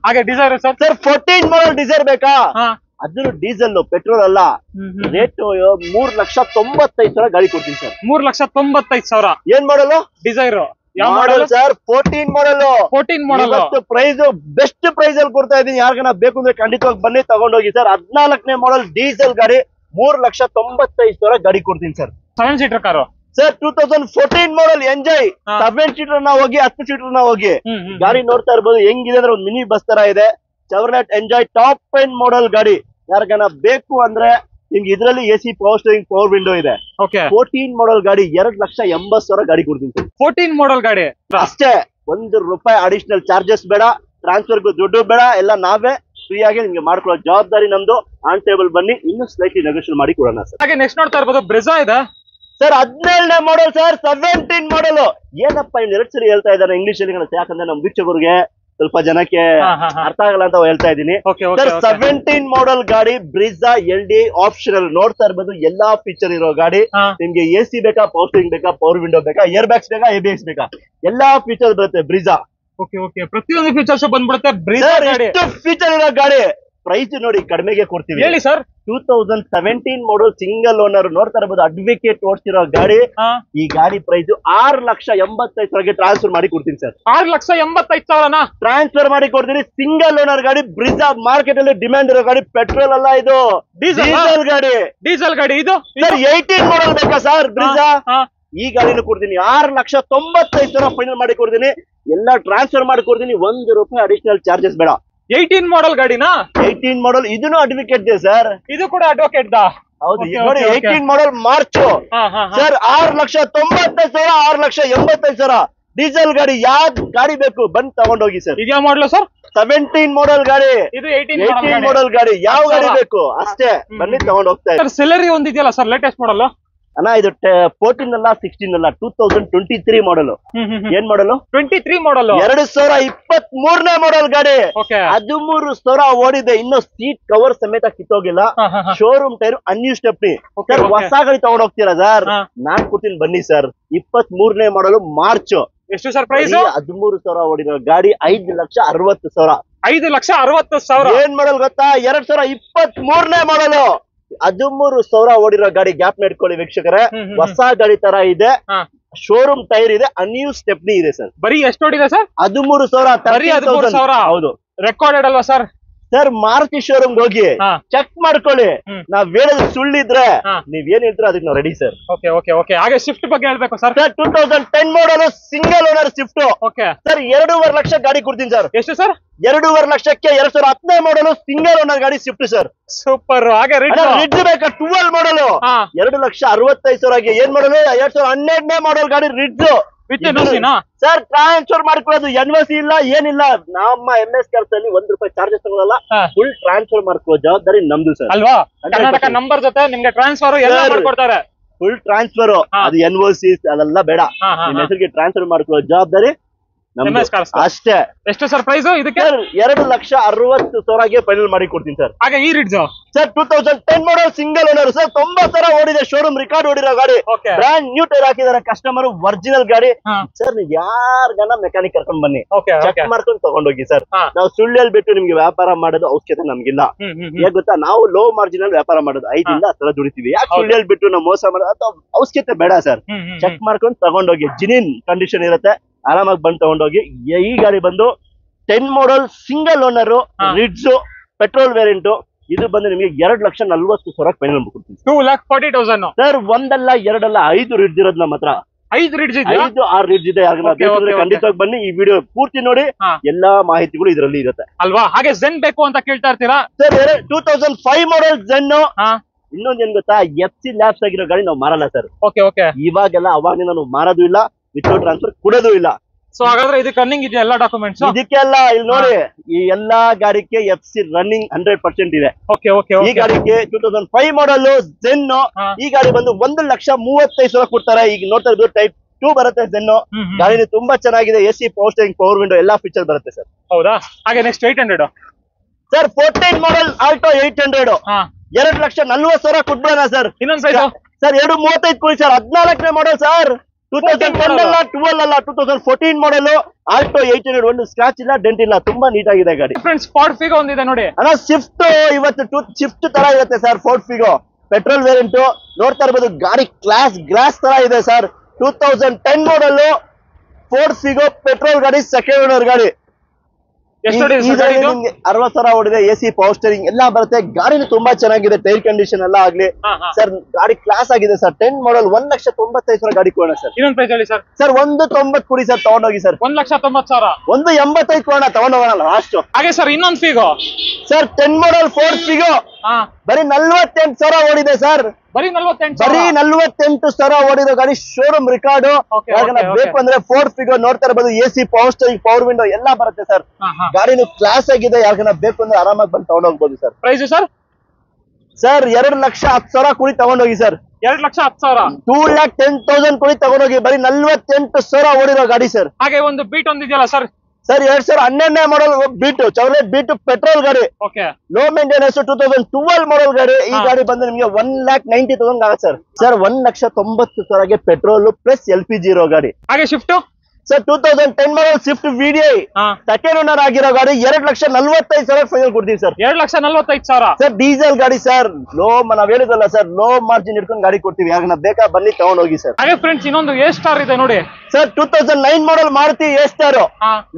ಹಾಗೆ Dzire sir? Sir 14 model Dzire ಬೇಕಾ? ಅದನ್ನು ಡೀಸೆಲ್, ಪೆಟ್ರೋಲ್ ಅಲ್ಲ. ರೇಟ್ 3,95,000 ಗಾಡಿ ಕೊಡ್ತೀನಿ ಸರ್. 3,95,000 ಏನ್ ಮಾಡಲು? ಡಿಸೈರ್ ಯಾವ ಮಾಡಲ್ ಸರ್? 14 ಮಾಡಲ್. 14 ಮಾಡಲ್ ಪ್ರೈಸ್ ಬೆಸ್ಟ್ ಪ್ರೈಸ್ ಅಲ್ಲಿ ಕೊಡ್ತಾ ಇದೀನಿ. ಯಾರಿಗನ ಬೇಕು ಅಂದ್ರೆ ಖಂಡಿತವಾಗಿ ಬನ್ನಿ ತಗೊಂಡೋಗಿ ಸರ್. 14ನೇ ಮಾಡಲ್ ಡೀಸೆಲ್ ಗಾಡಿ 3,95,000 ಗಾಡಿ ಕೊಡ್ತೀನಿ ಸರ್. 7 seater car sir. 2014 ಮಾಡಲ್ ಎಂಜಾಯ್ 7 ಸೀಟರ್ ನ ಹೋಗಿ 10 ಸೀಟರ್ ನ ಹೋಗಿ. ಗಾಡಿ ನೋಡ್ತಾ ಇರ್ಬೋದು ಹೆಂಗಿದೆ ಅಂದ್ರೆ ಒಂದು ಮಿನಿ ಬಸ್ ತರ ಇದೆ. ಚೆವ್ರಲೆಟ್ ಎಂಜಾಯ್ ಟಾಪ್ ಎಂಡ್ ಮಾಡಲ್ ಗಾಡಿ. ಯಾರಿಗನ ಬೇಕು ಅಂದ್ರೆ ನಿಮ್ಗೆ ಇದ್ರಲ್ಲಿ AC, power steering, power window ಇದೆ. 14 ಮಾಡಲ್ ಗಾಡಿ 2,80,000 ಗಾಡಿ ಕೊಡ್ತೀನಿ ಸರ್. 14 ಮಾಡಲ್ ಗಾಡಿ ಅಷ್ಟೇ. ₹1 ಅಡಿಷನಲ್ ಚಾರ್ಜಸ್ ಬೇಡ, ಟ್ರಾನ್ಸ್ಫರ್ಗೂ ದುಡ್ಡು ಬೇಡ. ಎಲ್ಲ ನಾವೇ ಫ್ರೀ ಆಗಿ ನಿಮ್ಗೆ ಮಾಡ್ಕೊಳ್ಳೋ ಜವಾಬ್ದಾರಿ ನಮ್ದು. ಆನ್ ಟೇಬಲ್ ಬನ್ನಿ, ಇನ್ನು ಸ್ಲೈಟ್ಲಿ ನೆಗೋಷಿಯೇಟ್ ಮಾಡಿ ಕೊಡೋಣ ಸರ್. ಹಾಗೆ ನೆಕ್ಸ್ಟ್ ನೋಡ್ತಾ ಇರ್ಬೋದು ಬ್ರೆಜಾ ಇದೆ ಸರ್. 17ನೇ model sir. 17 ಮಾಡಲ್. ಏನಪ್ಪ ಇನ್ನು 2 ಸರಿ ಹೇಳ್ತಾ ಇದ್ದಾರೆ ಇಂಗ್ಲಿಷ್ ಅಲ್ಲಿ. ಯಾಕಂದ್ರೆ ನಮ್ ವೀಕ್ಷಕರಿಗೆ ಸ್ವಲ್ಪ ಜನಕ್ಕೆ ಅರ್ಥ ಆಗಲ್ಲ ಅಂತ ಹೇಳ್ತಾ ಇದ್ದೀನಿ ಸರ್. 17 ಮಾಡಲ್ ಗಾಡಿ ಬ್ರಿಜಾ LD ಆಪ್ಷನಲ್. ನೋಡ್ತಾ ಇರ್ಬೋದು ಎಲ್ಲಾ ಫೀಚರ್ ಇರೋ ಗಾಡಿ. ನಿಮ್ಗೆ AC ಬೇಕಾ, ಪವರ್ ಸ್ಟೇರಿಂಗ್ ಬೇಕಾ, ಪವರ್ ವಿಂಡೋ ಬೇಕಾ, ಏರ್ ಬ್ಯಾಗ್ಸ್ ಬೇಕಾ, ABS ಬೇಕಾ, ಎಲ್ಲಾ ಫೀಚರ್ ಬರುತ್ತೆ ಬ್ರಿಜಾ. ಪ್ರತಿಯೊಂದು ಫೀಚರ್ಸ್ ಬಂದ್ಬಿಡುತ್ತೆ ಬ್ರಿಜಾ ಗಾಡಿ. ಫೀಚರ್ ಇರೋ ಗಾಡಿ. ಪ್ರೈಸ್ ನೋಡಿ ಕಡಿಮೆಗೆ ಕೊಡ್ತೀವಿ. ಹೇಳಿ ಸರ್. 2017 ಮಾಡಲ್ ಸಿಂಗಲ್ ಓನರ್. ನೋಡ್ತಾ ಇರಬಹುದು ಅಡ್ವೊಕೇಟ್ ಓಡಿಸಿರೋ ಗಾಡಿ. ಈ ಗಾಡಿ ಪ್ರೈಸ್ 6,85,000ಗೆ ಟ್ರಾನ್ಸ್ಫರ್ ಮಾಡಿ ಕೊಡ್ತೀನಿ ಸರ್. 6,85,000 ಟ್ರಾನ್ಸ್ಫರ್ ಮಾಡಿ ಕೊಡ್ತೀನಿ. ಸಿಂಗಲ್ ಓನರ್ ಗಾಡಿ. ಬ್ರಿಜಾ ಮಾರ್ಕೆಟ್ ಅಲ್ಲಿ ಡಿಮ್ಯಾಂಡ್ ಇರೋ ಗಾಡಿ. ಪೆಟ್ರೋಲ್ ಅಲ್ಲ ಇದು, ಡೀಸೆಲ್ ಗಾಡಿ. ಡೀಸೆಲ್ ಗಾಡಿ ಇದು ಸರ್. 18 ಮಾಡಲ್ ಬೇಕಾ ಸರ್? ಬ್ರಿಜಾ ಈ ಗಾಡಿನೂ ಕೊಡ್ತೀನಿ. 6,95,000 ಫೈನಲ್ ಮಾಡಿ ಕೊಡ್ತೀನಿ. ಎಲ್ಲ ಟ್ರಾನ್ಸ್ಫರ್ ಮಾಡಿ ಕೊಡ್ತೀನಿ. ₹1 ಅಡಿಷನಲ್ ಚಾರ್ಜಸ್ ಬೇಡ. 18 ಮಾಡಲ್ ಗಾಡಿನಾ? 18 ಮಾಡಲ್. ಇದನ್ನು ಅಡ್ವೊಕೇಟ್ ಇದೆ ಸರ್. ಇದು ಕೂಡ ಅಡ್ವೊಕೇಟ್ ದಾ? ಹೌದು. ನೋಡಿ 18 ಮಾಡಲ್ ಮಾರ್ಚ್ ಸರ್. 6,95,000, 6,85,000 ಡೀಸೆಲ್ ಗಾಡಿ. ಯಾವ ಗಾಡಿ ಬೇಕು ಬಂದು ತಗೊಂಡೋಗಿ ಸರ್. ಇದ್ಯಾ ಮಾಡಲ್ ಸರ್? 17 ಮಾಡಲ್ ಗಾಡಿ. ಇದು 18 ಮಾಡಲ್ ಗಾಡಿ. ಯಾವ ಗಾಡಿ ಬೇಕು ಅಷ್ಟೇ ಬನ್ನಿ ತಗೊಂಡ್ ಹೋಗ್ತಾ ಇದ್ದಾರೆ. ಸೆಲೆರಿ ಒಂದಿದೆಯಲ್ಲ ಸರ್ ಲೇಟೆಸ್ಟ್ ಮಾಡಲ್ ಅಣ್ಣ? ಇದು 14 ಅಲ್ಲ 16 ಅಲ್ಲ 2023 ಮಾಡಲ್. ಏನ್ ಮಾಡಲು? 23 ಮಾಡಲ್. 2023ನೇ ಮಾಡಲ್ ಗಾಡಿ. 13,000 ಓಡಿದೆ. ಇನ್ನು ಸೀಟ್ ಕವರ್ ಸಮೇತ ಕಿತ್ತೋಗಿಲ್ಲ. Showroom tyre a new stepney. Sir ಹೊಸ ಗಾಡಿ ತಗೊಂಡ್ ಹೋಗ್ತೀರಾ ಸರ್? ನಾನ್ ಕೊಡ್ತೀನಿ ಬನ್ನಿ ಸರ್. 23ನೇ ಮಾಡಲ್ ಮಾರ್ಚ್. ಎಷ್ಟು ಸರ್ ಪ್ರೈಸ್? 13,000 ಓಡಿರೋ ಗಾಡಿ 5,60,000. 5,60,000 ಏನ್ ಮಾಡಲ್ ಗೊತ್ತಾ? 2023ನೇ ಮಾಡಲ್. 13,000 ಓಡಿರೋ ಗಾಡಿ. ಗ್ಯಾಪ್ ಇಟ್ಕೊಳ್ಳಿ ವೀಕ್ಷಕರೇ. ಹೊಸ ಗಾಡಿ ತರ ಇದೆ. ಶೋರೂಮ್ ಟೈರ್ ಇದೆ. ಅನ್ಯೂ ಸ್ಟೆಪ್ನಿ ಇದೆ ಸರ್. ಬರೀ ಎಷ್ಟು ಓಡಿದೆ ಸರ್? 13,000. ಹೌದು. ರೆಕಾರ್ಡೆಡ್ ಅಲ್ವಾ ಸರ್? ಸರ್ ಮಾರುತಿ ಶೋರೂಮ್ ಹೋಗಿ ಚೆಕ್ ಮಾಡ್ಕೊಳ್ಳಿ. ನಾವ್ ಹೇಳೋದು ಸುಳ್ಳಿದ್ರೆ ನೀವ್ ಏನ್ ಹೇಳ್ತೀರಾ ಅದಕ್ಕೆ ನಾವು ರೆಡಿ ಸರ್. ಹಾಗೆ ಸ್ವಿಫ್ಟ್ ಬಗ್ಗೆ ಹೇಳ್ಬೇಕು ಸರ್. 2010 ಮಾಡಲ್ single owner Swift. Sir 2.5 lakh ಗಾಡಿ ಕೊಡ್ತೀನಿ ಸರ್. ಎಷ್ಟು ಸರ್? 2.5 ಲಕ್ಷಕ್ಕೆ 2010 ಮಾಡಲ್ ಸಿಂಗಲ್ ಓನರ್ ಗಾಡಿ ಸ್ವಿಫ್ಟ್ ಸರ್. ಸೂಪರ್. ಹಾಗೆ ರಿಡ್ಜ್ ಬೇಕಾ? 12 ಮಾಡಲ್ 2,65,000ಗೆ. ಏನ್ ಮಾಡಲು? 2012ನೇ ಮಾಡಲ್ ಗಾಡಿ ರಿಡ್ಜ್. ಸರ್ ಟ್ರಾನ್ಸ್ಫರ್ ಮಾಡ್ಕೊಳ್ಳೋದು. NOC ಇಲ್ಲ, ಏನಿಲ್ಲ. ನಮ್ಮ MS ಕೆಲಸದಲ್ಲಿ ₹1 ಚಾರ್ಜಸ್ ತಗೊಳ್ಳಲ್ಲ. ಫುಲ್ ಟ್ರಾನ್ಸ್ಫರ್ ಮಾಡ್ಕೊಳ್ಳೋ ಜವಾಬ್ದಾರಿ ನಮ್ದು ಸರ್. ಅಲ್ವಾ? ಕರ್ನಾಟಕ ನಂಬರ್ ಜೊತೆ ನಿಮ್ಗೆ ಟ್ರಾನ್ಸ್ಫರ್ ಎಲ್ಲ ಮಾಡ್ಕೊಡ್ತಾರೆ. Full transfer. ಅದು NOC ಅದೆಲ್ಲ ಬೇಡ. ನಿಮ್ಮ ಹೆಸರಿಗೆ ಟ್ರಾನ್ಸ್ಫರ್ ಮಾಡ್ಕೊಳ್ಳೋ ಜವಾಬ್ದಾರಿ ಅಷ್ಟೇ. ಎಷ್ಟು ಸರ್ ಪ್ರೈಸ್ ಇದಕ್ಕೆ? 2,60,000ಗೆ ಫೈನಲ್ ಮಾಡಿ ಕೊಡ್ತೀನಿ ಸರ್. ಹಾಗೆ ಈ ರಿಡ್ಜ್ ಸರ್ 2010 ಮಾಡಲ್ ಸಿಂಗಲ್ ಓನರ್ ಸರ್. 90,000 ಓಡಿದೆ. ಶೋರೂಮ್ ರಿಕಾರ್ಡ್ ಓಡಿರೋ ಗಾಡಿ. ಬ್ರಾಂಡ್ ನ್ಯೂ ಟೈರ್ ಹಾಕಿದಾರೆ ಕಸ್ಟಮರ್. ಒರಿಜಿನಲ್ ಗಾಡಿ ಸರ್. ನೀವು ಯಾರ್ಗನ ಮೆಕ್ಯಾನಿಕ್ ಕರ್ಕೊಂಡ್ ಬನ್ನಿ, ಚೆಕ್ ಮಾಡ್ಕೊಂಡು ತಗೊಂಡೋಗಿ ಸರ್. ನಾವು ಸುಳ್ಳು ಬಿಟ್ಟು ನಿಮ್ಗೆ ವ್ಯಾಪಾರ ಮಾಡೋದು ಅವಶ್ಯಕತೆ ನಮ್ಗಿಲ್ಲ. ಯಾಕೆ ಗೊತ್ತಾ? ನಾವು ಲೋ ಮಾರ್ಜಿನ್ ಅಲ್ಲಿ ವ್ಯಾಪಾರ ಮಾಡೋದು. 5 ದಿಂದ 10 ದುಡಿತೀವಿ. ಯಾಕೆ ಸುಳ್ಳು ಬಿಟ್ಟು ನಾವು ಮೋಸ ಮಾಡೋದು ಅವಶ್ಯಕತೆ ಬೇಡ ಸರ್. ಚೆಕ್ ಮಾಡ್ಕೊಂಡು ತಗೊಂಡೋಗಿ. ಜಿನಿನ್ ಕಂಡೀಷನ್ ಇರುತ್ತೆ. ಆರಾಮಾಗಿ ಬಂದು ತಗೊಂಡೋಗಿ. ಈ ಗಾಡಿ ಬಂದು 10 ಮಾಡಲ್ single owner ridge petrol variant ಇದು ಬಂದು ನಿಮಗೆ 2,40,000 ಫೈನಲ್ ಕೊಡ್ತೀನಿ. 2,40,000 ಸರ್ ಒಂದಲ್ಲ ಎರಡಲ್ಲ 5 ರಿಡ್ಜ್ ಇರೋದು ನಮ್ಮ ಹತ್ರ. 5 ರಿಡ್ಜ್ ಇದೆಯಾ? 5-6 ರಿಡ್ಜ್ ಇದೆ. ಖಂಡಿತವಾಗಿ ಬನ್ನಿ, ಈ ವಿಡಿಯೋ ಪೂರ್ತಿ ನೋಡಿ, ಎಲ್ಲಾ ಮಾಹಿತಿಗಳು ಇದರಲ್ಲಿ ಇರುತ್ತೆ ಅಲ್ವಾ. ಹಾಗೆ ಝೆನ್ ಬೇಕು ಅಂತ ಕೇಳ್ತಾ ಇರ್ತೀರಾ ಸರ್. 2005 ಮಾಡಲ್ ಝೆನ್. ಇನ್ನೊಂದ್ ಏನ್ ಗೊತ್ತಾ, FC ಲ್ಯಾಬ್ಸ್ ಆಗಿರೋ ಗಾಡಿ ನಾವು ಮಾರಲ್ಲ ಸರ್. ಇವಾಗೆಲ್ಲ ಅವಾಗಿನ ನಾವು ಮಾರೋದು ಇಲ್ಲ, ವಿತೌಟ್ ಟ್ರಾನ್ಸ್ಫರ್ ಕೊಡೋದು ಇಲ್ಲ. ಸೊ ಹಾಗಾದ್ರೆ ಇದಕ್ಕೆ ರನ್ನಿಂಗ್ ಇದೆಯಾ ಎಲ್ಲ ಡಾಕ್ಯುಮೆಂಟ್ಸ್? ಇದಕ್ಕೆಲ್ಲ ಇಲ್ಲಿ ನೋಡಿ, ಈ ಎಲ್ಲಾ ಗಾಡಿಗೆ FC ರನ್ನಿಂಗ್ 100% ಇದೆ. ಈ ಗಾಡಿಗೆ 2005 ಮಾಡಲ್ ಝೆನ್. ಈ ಗಾಡಿ ಬಂದು 1,35,000 ಕೊಡ್ತಾರೆ. ಈಗ ನೋಡ್ತಾ ಇರೋದು ಟೈಪ್ 2 ಬರುತ್ತೆ ಝೆನ್. ಗಾಡಿ ತುಂಬಾ ಚೆನ್ನಾಗಿದೆ. AC power steering, power window ಎಲ್ಲಾ ಫೀಚರ್ ಬರುತ್ತೆ ಸರ್. ಹೌದಾ? ಹಾಗೆ ನೆಕ್ಸ್ಟ್ 800 ಸರ್ 14 ಮಾಡಲ್ ಆಲ್ಟೋ 800 2,40,000 ಕೊಟ್ಬಿಡೋಣ ಸರ್. ಇನ್ನೊಂದ್ ಪ್ರೈಸ್ ಸರ್ 2,35 ಕೊಡಿ ಸರ್. 14ನೇ model sir. 2010 ಅಲ್ಲ, 12 ಅಲ್ಲ, 2014 ಮಾಡಲ್ ಆಲ್ಟೋ 800. ಒಂದು ಸ್ಕ್ರಾಚ್ ಇಲ್ಲ, ಡೆಂಟ್ ಇಲ್ಲ, ತುಂಬಾ ನೀಟ್ ಆಗಿದೆ ಗಾಡಿ. ಫ್ರೆಂಡ್ಸ್ ಫೋರ್ಡ್ ಫಿಗೋ ಒಂದಿದೆ ನೋಡಿ ಅಣ್ಣ. ಸ್ವಿಫ್ಟ್ ಇವತ್ತು ಸ್ವಿಫ್ಟ್ ತರ ಇರುತ್ತೆ sir. Ford Figo petrol variant ನೋಡ್ತಾ ಇರ್ಬೋದು. ಗಾಡಿ ಗ್ಲಾಸ್ ತರ ಇದೆ sir. 2010 model Ford Figo petrol ಗಾಡಿ, ಸೆಕೆಂಡ್ ಓನರ್ ಗಾಡಿ. 60,000 ಓಡಿದೆ. AC ಪವರ್ ಸ್ಟೇರಿಂಗ್ ಎಲ್ಲ ಬರುತ್ತೆ. ಗಾಡಿನೂ ತುಂಬಾ ಚೆನ್ನಾಗಿದೆ. ಟೈರ್ ಕಂಡೀಷನ್ ಎಲ್ಲ ಆಗ್ಲಿ ಸರ್. ಗಾಡಿ ಕ್ಲಾಸ್ ಆಗಿದೆ ಸರ್. 10 ಮಾಡಲ್ 1,95,000 ಗಾಡಿ ಕೊಡೋಣ ಸರ್. ಇನ್ನೊಂದು ಪ್ರೈಸ್ ಹೇಳಿ ಸರ್. ಸರ್ 1,90 ಕೊಡಿ ಸರ್, ತಗೊಂಡೋಗಿ ಸರ್. 1,90,000 1,85 ಕೊಡೋಣ, ತಗೊಂಡೋಗೋಣ ಲಾಸ್ಟ್. ಹಾಗೆ ಸರ್ ಇನ್ನೊಂದು ಫಿಗೋ ಸರ್ 10 ಮಾಡಲ್ ಫೋರ್ಡ್ ಫಿಗೋ ಬರೀ 48,000 ಓಡಿದೆ ಸರ್. ಬರೀ 48,000 ಓಡಿದ ಗಾಡಿ, ಶೋರೂಮ್ ರಿಕಾರ್ಡ್. ಬೇಕು ಅಂದ್ರೆ ಫೋರ್ಡ್ ಫಿಗೋ ನೋಡ್ತಾ ಇರಬಹುದು. AC power steering, power window ಎಲ್ಲ ಬರುತ್ತೆ ಸರ್. ಗಾಡಿನೂ ಕ್ಲಾಸ್ ಆಗಿದೆ. ಯಾರಿಗಾನ ಬೇಕು ಅಂದ್ರೆ ಆರಾಮಾಗಿ ಬಂದು ತಗೊಂಡೋಗ್ಬೋದು ಸರ್. Price sir? ಸರ್ 2,10,000 ಕೊಡಿ, ತಗೊಂಡೋಗಿ ಸರ್. 2,10,000 2,10,000 ಕೊಡಿ, ತಗೊಂಡೋಗಿ. ಬರೀ 48,000 ಓಡಿರೋ ಗಾಡಿ ಸರ್. ಹಾಗೆ ಒಂದು ಬೀಟ್ ಒಂದಿದೆಯಲ್ಲ ಸರ್. ಸರ್ 2012 ಮಾಡಲ್ ಬೀಟ್, ಚಾವ್ಲೆಟ್ ಬೀಟ್ ಪೆಟ್ರೋಲ್ ಗಾಡಿ, ಲೋ ಮೇಂಟೆನೆನ್ಸ್. 2012 ಮಾಡಲ್ ಗಾಡಿ. ಈ ಗಾಡಿ ಬಂದು ನಿಮಗೆ 1,90,000 ಆಗುತ್ತೆ sir. Sir 1,90,000 petrol plus LPG ಇರೋ ಗಾಡಿ. ಹಾಗೆ ಶಿಫ್ಟ್ ಸರ್ 2010 ಮಾಡಲ್ ಸ್ವಿಫ್ಟ್ VDI ಸೆಕೆಂಡ್ ಓನರ್ ಆಗಿರೋ ಗಾಡಿ. 2,45,000 ಫೈನಲ್ ಕೊಡ್ತೀವಿ ಸರ್. 2,45,000 ಸರ್. ಡೀಸೆಲ್ ಗಾಡಿ ಸರ್. ನಾವ್ ಹೇಳಿದಲ್ಲ ಸರ್, ಲೋ ಮಾರ್ಜಿನ್ ಇಟ್ಕೊಂಡು ಗಾಡಿ ಕೊಡ್ತೀವಿ. ಯಾಕಂದ್ರೆ ಬೇಕಾ ಬನ್ನಿ ತಗೊಂಡೋಗಿ ಸರ್. ಹಾಗೆ ಫ್ರೆಂಡ್ಸ್ ಇನ್ನೊಂದು A ಸ್ಟಾರ್ ಇದೆ ನೋಡಿ sir. 2009 model Maruti A star,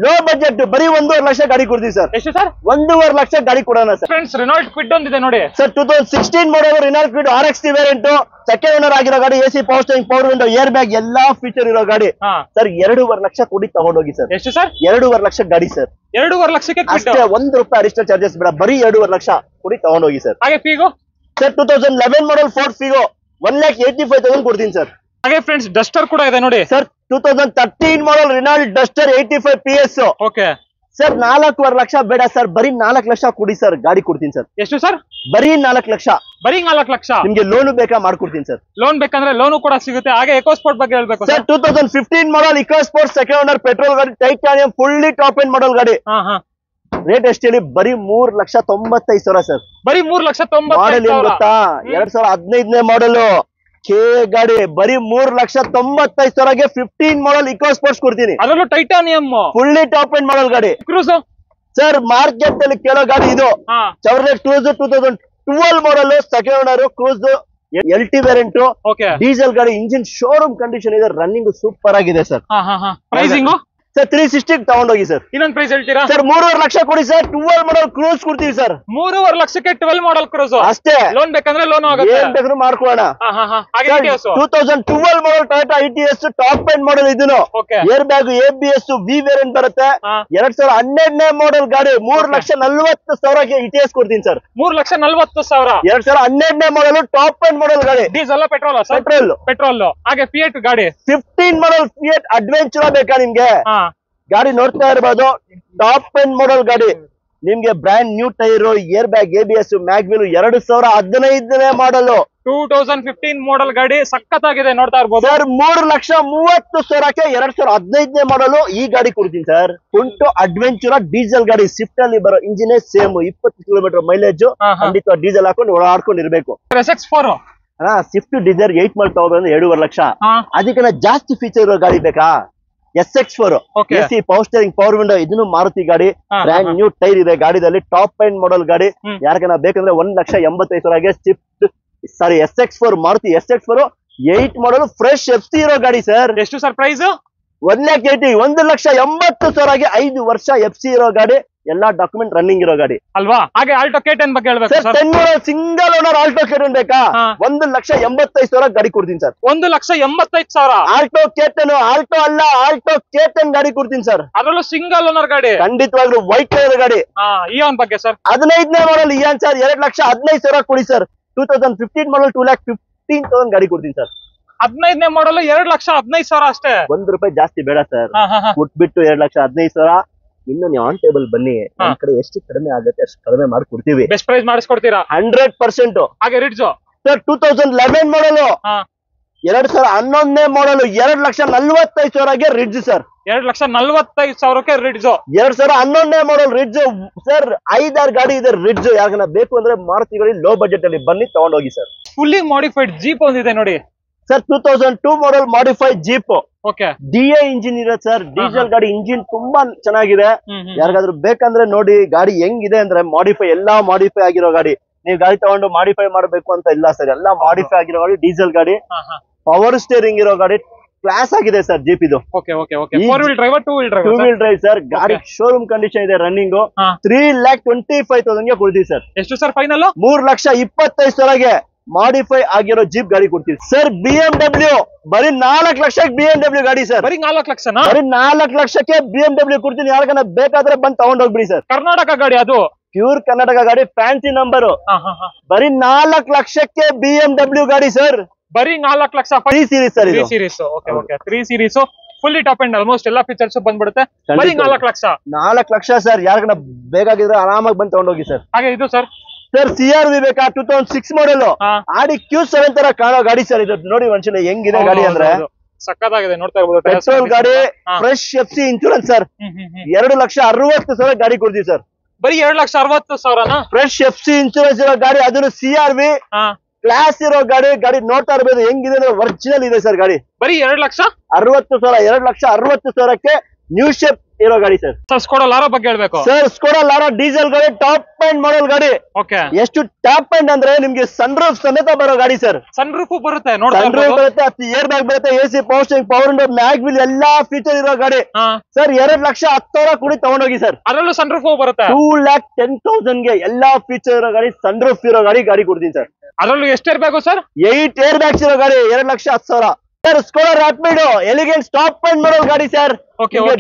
low budget, ಬರೀ 1,50,000 ಲಕ್ಷ ಗಾಡಿ ಕೊಡ್ತೀವಿ ಸರ್. ಎಷ್ಟು ಸರ್? 1,50,000 ಲಕ್ಷ ಗಾಡಿ ಕೊಡೋಣ ಸರ್. ಫ್ರೆಂಡ್ಸ್ ರೆನಾಲ್ಟ್ ಕ್ವಿಡ್ ಒಂದಿದೆ ನೋಡಿ sir. 2016 model Renault Kwid RXT variant, second owner ಆಗಿರೋ ಗಾಡಿ. AC power steering, power window, air bag ಎಲ್ಲಾ ಫೀಚರ್ ಇರೋ ಗಾಡಿ ಸರ್. 2,50,000 ಲಕ್ಷ ಕೊಡಿ, ತಗೊಂಡೋಗಿ ಸರ್. ಎಷ್ಟು ಸರ್? 2,50,000 ಲಕ್ಷ ಗಾಡಿ ಸರ್. 2,50,000 ಲಕ್ಷಕ್ಕೆ ಅಷ್ಟೇ. ₹1 ಅಡಿಷನಲ್ ಚಾರ್ಜಸ್ ಬೇಡ, ಬರೀ 2,50,000 ಲಕ್ಷ ಕೊಡಿ, ತಗೊಂಡೋಗಿ ಸರ್. ಹಾಗೆ Figo sir 2011 model Ford Figo 1,85,000 ಕೊಡ್ತೀನಿ ಸರ್. ಹಾಗೆ ಫ್ರೆಂಡ್ಸ್ ಡಸ್ಟರ್ ಕೂಡ ಇದೆ ನೋಡಿ sir. 2013 model Renault Duster 85 PS. Sir 4,50,000 lakh ಬೇಡ ಸರ್, ಬರೀ 4 ಲಕ್ಷ ಕೊಡಿ ಸರ್, ಗಾಡಿ ಕೊಡ್ತೀನಿ ಸರ್. ಎಷ್ಟು ಸರ್? ಬರೀ 4 ಲಕ್ಷ. ಬರೀ 4 ಲಕ್ಷ. ನಿಮ್ಗೆ ಲೋನ್ ಬೇಕಾ ಮಾಡ್ಕೊಡ್ತೀನಿ ಸರ್. ಲೋನ್ ಬೇಕಂದ್ರೆ ಲೋನು ಕೂಡ ಸಿಗುತ್ತೆ. ಹಾಗೆ ಎಕೋಸ್ಪೋರ್ಟ್ ಬಗ್ಗೆ ಹೇಳ್ಬೇಕು ಸರ್. 2015 ಮಾಡಲ್ ಇಕೋಸ್ಪೋರ್ಟ್ ಸೆಕೆಂಡ್ ಓನರ್ ಪೆಟ್ರೋಲ್ ಗಾಡಿ, titanium fully top end model ಗಾಡಿ. ರೇಟ್ ಎಷ್ಟು ಹೇಳಿ? ಬರೀ 3,95,000 ಸರ್. ಬರೀ 3,95,000. ಮಾಡಲ್ ಏನ್ ಗೊತ್ತಾ? 2015ನೇ ಮಾಡಲ್ ಕೆ ಗಾಡಿ, ಬರೀ 3,95,000ಗೆ 15 ಮಾಡಲ್ ಇಕೋಸ್ಪೋರ್ಟ್ಸ್ ಕೊಡ್ತೀನಿ. ಅದರಲ್ಲೂ titanium fully top end model ಗಾಡಿ. ಕ್ರೂಸ್ ಸರ್ ಮಾರ್ಕೆಟ್ ಅಲ್ಲಿ ಕೇಳೋ ಗಾಡಿ ಇದು. Chevrolet Cruze 2012 model second owner, Cruze LT variant, diesel ಗಾಡಿ. ಇಂಜಿನ್ ಶೋರೂಮ್ ಕಂಡೀಷನ್ ಇದೆ. ರನ್ನಿಂಗ್ ಸೂಪರ್ ಆಗಿದೆ ಸರ್. ಪ್ರೈಸಿಂಗ್ ಸರ್ 360 ತಗೊಂಡೋಗಿ ಸರ್. ಇನ್ನೊಂದು ಪ್ರೈಸ್ ಹೇಳ್ತೀರಾ ಸರ್? 3,50,000 ಲಕ್ಷ ಕೊಡಿ ಸರ್. 12 ಮಾಡಲ್ ಕ್ರೂಸ್ ಕೊಡ್ತೀವಿ ಸರ್. 3,50,000 ಲಕ್ಷಕ್ಕೆ 12 ಮಾಡಲ್ ಕ್ರೂಸ್ ಅಷ್ಟೇ. ಲೋನ್ ಬೇಕಂದ್ರೆ ಲೋನ್ ಆಗುತ್ತೆ, ಏನ್ ಬೇಕಾದ್ರೂ ಮಾಡ್ಕೊಳ್ಳೋಣ. 2012 model Toyota ITS top end model. ಇದನ್ನು air bag, ABS, V variant ಬರುತ್ತೆ. 2012ನೇ ಮಾಡಲ್ ಗಾಡಿ. 3,40,000ಗೆ ITS ಕೊಡ್ತೀನಿ ಸರ್. 3,40,000. 2012ನೇ ಮಾಡಲ್ ಟಾಪ್ ಎಂಡ್ ಮಾಡಲ್ ಗಾಡಿ. Diesel petrol? ಪೆಟ್ರೋಲ್. ಹಾಗೆ ಫಿಯಟ್ ಗಾಡಿ 15 ಮಾಡಲ್ ಫಿಯಟ್ ಅಡ್ವೆಂಚರ್ ಬೇಕಾ ನಿಮ್ಗೆ? ಗಾಡಿ ನೋಡ್ತಾ ಇರಬಹುದು. ಟಾಪ್ ಎಂಡ್ ಮಾಡಲ್ ಗಾಡಿ. ನಿಮ್ಗೆ brand new tyre, air bag, ABS, mag wheel. 2015ನೇ ಮಾಡಲ್. 2015 ಮಾಡಲ್ ಗಾಡಿ ಸಖತ್ತಾಗಿದೆ, ನೋಡ್ತಾ ಇರ್ಬೋದು ಸರ್. 3,30,000ಕ್ಕೆ 2015ನೇ ಮಾಡಲ್ ಈ ಗಾಡಿ ಕೊಡ್ತೀನಿ ಸರ್. ಪುಂಟು ಅಡ್ವೆಂಚರ್ ಡೀಸೆಲ್ ಗಾಡಿ. ಸ್ವಿಫ್ಟ್ ಅಲ್ಲಿ ಬರೋ ಇಂಜಿನ್ ಸೇಮ್, 20 ಕಿಲೋಮೀಟರ್ ಮೈಲೇಜ್. ಖಂಡಿತ ಡೀಸೆಲ್ ಹಾಕೊಂಡು ಓಡಾಡ್ಕೊಂಡು ಇರ್ಬೇಕು. SX4 ಸ್ವಿಫ್ಟ್ ಡಿಸೈರ್ 8 ಮಾಡಲ್ ತಗೋದ್ರೆ 2,50,000 ಲಕ್ಷ. ಅದಕ್ಕಿಂತ ಜಾಸ್ತಿ ಫೀಚರ್ ಇರೋ ಗಾಡಿ ಬೇಕಾ? SX4 AC power steering, power window. ಇದನ್ನು ಮಾರುತಿ ಗಾಡಿ. ಬ್ರ್ಯಾಂಡ್ ನ್ಯೂ ಟೈರ್ ಇದೆ ಗಾಡಿದಲ್ಲಿ. ಟಾಪ್ ಎಂಡ್ ಮಾಡಲ್ ಗಾಡಿ. ಯಾರಿಗಾನ ಬೇಕಂದ್ರೆ 1,85,000ಗೆ ಸ್ವಿಫ್ಟ್ SX4 ಮಾರುತಿ SX4 8 ಮಾಡಲ್ ಫ್ರೆಶ್ FC ಇರೋ ಗಾಡಿ ಸರ್. ಎಷ್ಟು ಸರ್ ಪ್ರೈಸ್? 1,80,000 1,80,000ಗೆ 5 ವರ್ಷ FC ಇರೋ ಗಾಡಿ. ಎಲ್ಲಾ ಡಾಕ್ಯುಮೆಂಟ್ ರನ್ನಿಂಗ್ ಇರೋ ಗಾಡಿ ಅಲ್ವಾ? ಹಾಗೆ ಆಲ್ಟೋ K10 ಬಗ್ಗೆ ಹೇಳ್ಬೇಕು sir. Sir. 10 single owner Alto K10 ಬೇಕಾ? ಹಾ. 1,85,000 ಗಾಡಿ ಕೊಡ್ತೀನಿ ಸರ್. 1,85,000 ಆಲ್ಟೋ K10, ಆಲ್ಟೋ ಅಲ್ಲ, ಆಲ್ಟೋ K10 ಗಾಡಿ ಕೊಡ್ತೀನಿ ಸರ್. ಅದರಲ್ಲೂ ಸಿಂಗಲ್ ಓನರ್ ಗಾಡಿ. ಖಂಡಿತವಾಗ್ಲೂ ವೈಟ್ ಕಲರ್ ಗಾಡಿ. ಇಯಾನ್ ಬಗ್ಗೆ ಸರ್. 15ನೇ ಮಾಡಲ್ ಇಯಾನ್ ಸರ್. 2,15,000 ಕೊಡಿ ಸರ್. 2015 ಮಾಡಲ್ 2,15,000 ಗಾಡಿ ಕೊಡ್ತೀನಿ ಸರ್. 15ನೇ ಮಾಡಲ್ 2,15,000 ಅಷ್ಟೇ. ₹1 ಜಾಸ್ತಿ ಬೇಡ ಸರ್. ಕೊಟ್ಬಿಟ್ಟು 2,15,000. ಇನ್ನು ನೀವು ಆನ್ ಟೇಬಲ್ ಬನ್ನಿ, ನಮ್ ಕಡೆ ಎಷ್ಟು ಕಡಿಮೆ ಆಗುತ್ತೆ ಅಷ್ಟು ಕಡಿಮೆ ಮಾಡಿ ಕೊಡ್ತೀವಿ. ಬೆಸ್ಟ್ ಪ್ರೈಸ್ ಮಾಡಿಸ್ಕೊಡ್ತೀರಾ? 100%. ಹಾಗೆ ರಿಡ್ಜು ಸರ್ 2011 ಮಾಡಲು 2011ನೇ ಮಾಡಲು 2,45,000ಗೆ ರಿಡ್ಜ್ ಸರ್. 2,45,000ಕ್ಕೆ ರಿಡ್ಜು. 2011ನೇ ಮಾಡಲ್ ರಿಡ್ಜ್ ಸರ್. 5-6 ಗಾಡಿ ಇದೆ ರಿಡ್ಜ್. ಯಾಕಂದ್ರೆ ಬೇಕು ಅಂದ್ರೆ ಮಾರುತಿ ಗಾಡಿ ಲೋ ಬಜೆಟ್ ಅಲ್ಲಿ ಬನ್ನಿ ತಗೊಂಡೋಗಿ ಸರ್. ಫುಲ್ಲಿ ಮಾಡಿಫೈಡ್ ಜೀಪ್ ಒಂದಿದೆ ನೋಡಿ sir. 2002 model modified jeep. Okay. DA engine ಇದೆ ಸರ್. ಡೀಸೆಲ್ ಗಾಡಿ ಇಂಜಿನ್ ತುಂಬಾ ಚೆನ್ನಾಗಿದೆ. ಯಾರಿಗಾದ್ರೂ ಬೇಕಂದ್ರೆ ನೋಡಿ ಗಾಡಿ ಹೆಂಗಿದೆ ಅಂದ್ರೆ ಮಾಡಿಫೈ, ಎಲ್ಲಾ ಮಾಡಿಫೈ ಆಗಿರೋ ಗಾಡಿ. ನೀವು ಗಾಡಿ ತಗೊಂಡು ಮಾಡಿಫೈ ಮಾಡಬೇಕು ಅಂತ ಇಲ್ಲ ಸರ್. ಎಲ್ಲಾ ಮಾಡಿಫೈ ಆಗಿರೋ ಗಾಡಿ, ಡೀಸೆಲ್ ಗಾಡಿ, ಪವರ್ ಸ್ಟೇರಿಂಗ್ ಇರೋ ಗಾಡಿ. ಕ್ಲಾಸ್ ಆಗಿದೆ ಸರ್ ಜೀಪ್ ಇದು. Okay okay okay. 4 wheel drive, 2 wheel drive? 2 wheel drive sir. ಗಾಡಿ ಶೋರೂಮ್ ಕಂಡೀಷನ್ ಇದೆ, ರನ್ನಿಂಗ್. 3,25,000ಗೆ ಕೊಡ್ತೀವಿ ಸರ್. ಎಷ್ಟು ಸರ್ ಫೈನಲ್? 3,25,000ಗೆ ಮಾಡಿಫೈ ಆಗಿರೋ ಜೀಪ್ ಗಾಡಿ ಕೊಡ್ತೀವಿ ಸರ್. BMW ಬರೀ 4 ಲಕ್ಷಕ್ಕೆ BMW ಗಾಡಿ ಸರ್. ಬರೀ 4 ಲಕ್ಷನಾ? ಬರೀ 4 ಲಕ್ಷಕ್ಕೆ BMW ಕೊಡ್ತೀನಿ. ಯಾರಿಗಾನ ಬೇಕಾದ್ರೆ ಬಂದು ತಗೊಂಡೋಗ್ಬಿಡಿ ಸರ್. ಕರ್ನಾಟಕ ಗಾಡಿ, ಅದು ಪ್ಯೂರ್ ಕರ್ನಾಟಕ ಗಾಡಿ, ಫ್ಯಾನ್ಸಿ ನಂಬರ್. ಬರೀ 4 ಲಕ್ಷಕ್ಕೆ BMW ಗಾಡಿ ಸರ್. ಬರೀ 4 ಲಕ್ಷ. 3 ಸೀರೀಸ್ ಸರ್ ಇದು. 3 series. Okay okay. 3 series fully top and almost ಎಲ್ಲಾ ಫೀಚರ್ಸ್ ಬಂದ್ಬಿಡುತ್ತೆ. ಬರೀ 4 ಲಕ್ಷ. 4 ಲಕ್ಷ ಸರ್. ಯಾರಿಗಾನ ಬೇಕಾಗಿದ್ರೆ ಆರಾಮಾಗಿ ಬಂದು ತಗೊಂಡೋಗಿ ಸರ್. ಹಾಗೆ ಇದು ಸರ್. ಸರ್ CRV ಬೇಕಾ? 2006 ಮಾಡಲ್ ಆಡಿ Q7 ತರ ಕಾಣೋ ಗಾಡಿ ಸರ್ ಇದು. ನೋಡಿ ಒಂದ್ಸಲ ಹೆಂಗಿದೆ ಗಾಡಿ ಅಂದ್ರೆ ಸಕ್ಕತ್ತಾಗಿದೆ, ನೋಡ್ತಾ ಇರ್ಬೋದು. ಪೆಟ್ರೋಲ್ ಗಾಡಿ, ಫ್ರೆಶ್ FC ಇನ್ಶೂರೆನ್ಸ್ ಸರ್. 2,60,000 ಗಾಡಿ ಕೊಡ್ತೀವಿ ಸರ್. ಬರೀ 2,60,000ನಾ? ಫ್ರೆಶ್ FC ಇನ್ಶೂರೆನ್ಸ್ ಇರೋ ಗಾಡಿ, ಅದನ್ನು CRV ಕ್ಲಾಸ್ ಇರೋ ಗಾಡಿ. ಗಾಡಿ ನೋಡ್ತಾ ಇರ್ಬೋದು ಹೆಂಗಿದೆ ಅಂದ್ರೆ ಒರಿಜಿನಲ್ ಇದೆ ಸರ್ ಗಾಡಿ. ಬರೀ 2,60,000. 2,60,000ಕ್ಕೆ ನ್ಯೂ ಶೇಪ್ ಇರೋ ಗಾಡಿ ಸರ್. ಸರ್ ಸ್ಕೋಡಾ ಲಾರಾ ಬಗ್ಗೆ ಹೇಳ್ಬೇಕು ಸರ್. ಸ್ಕೋಡಾ ಲಾರಾ ಡೀಸೆಲ್ ಗಾಡಿ, ಟಾಪ್ ಅಂಡ್ ಮಾಡಲ್ ಗಾಡಿ. ಓಕೆ. ಎಷ್ಟು ಟಾಪ್ ಅಂಡ್ ಅಂದ್ರೆ ನಿಮ್ಗೆ ಸನ್ ರೂಫ್ ಸಮೇತ ಬರೋ ಗಾಡಿ ಸರ್. ಸನ್ ರೂಫ್ ಬರುತ್ತೆ, ನೋಡ್ತಾ ಸನ್ ರೂಫ್ ಬರುತ್ತೆ, ಏರ್ ಬ್ಯಾಗ್ ಬರುತ್ತೆ, AC power steering, power window, mag wheel ಎಲ್ಲಾ ಫೀಚರ್ ಇರೋ ಗಾಡಿ ಸರ್. 2,10,000 ಕೊಡಿ ತಗೊಂಡೋಗಿ ಸರ್. ಅದರಲ್ಲೂ ಸನ್ ರೂಫ್ ಬರುತ್ತೆ. 2,10,000ಗೆ ಎಲ್ಲಾ ಫೀಚರ್ ಇರೋ ಗಾಡಿ, ಸನ್ ರೂಫ್ ಇರೋ ಗಾಡಿ ಕೊಡ್ತೀನಿ ಸರ್. ಅದರಲ್ಲೂ ಎಷ್ಟು ಇರಬೇಕು ಸರ್? 8 ಏರ್ ಬ್ಯಾಗ್ಸ್ ಇರೋ ಗಾಡಿ, 2,10,000 sir. Skoda Rapid elegant top end model ಗಾಡಿ ಸರ್.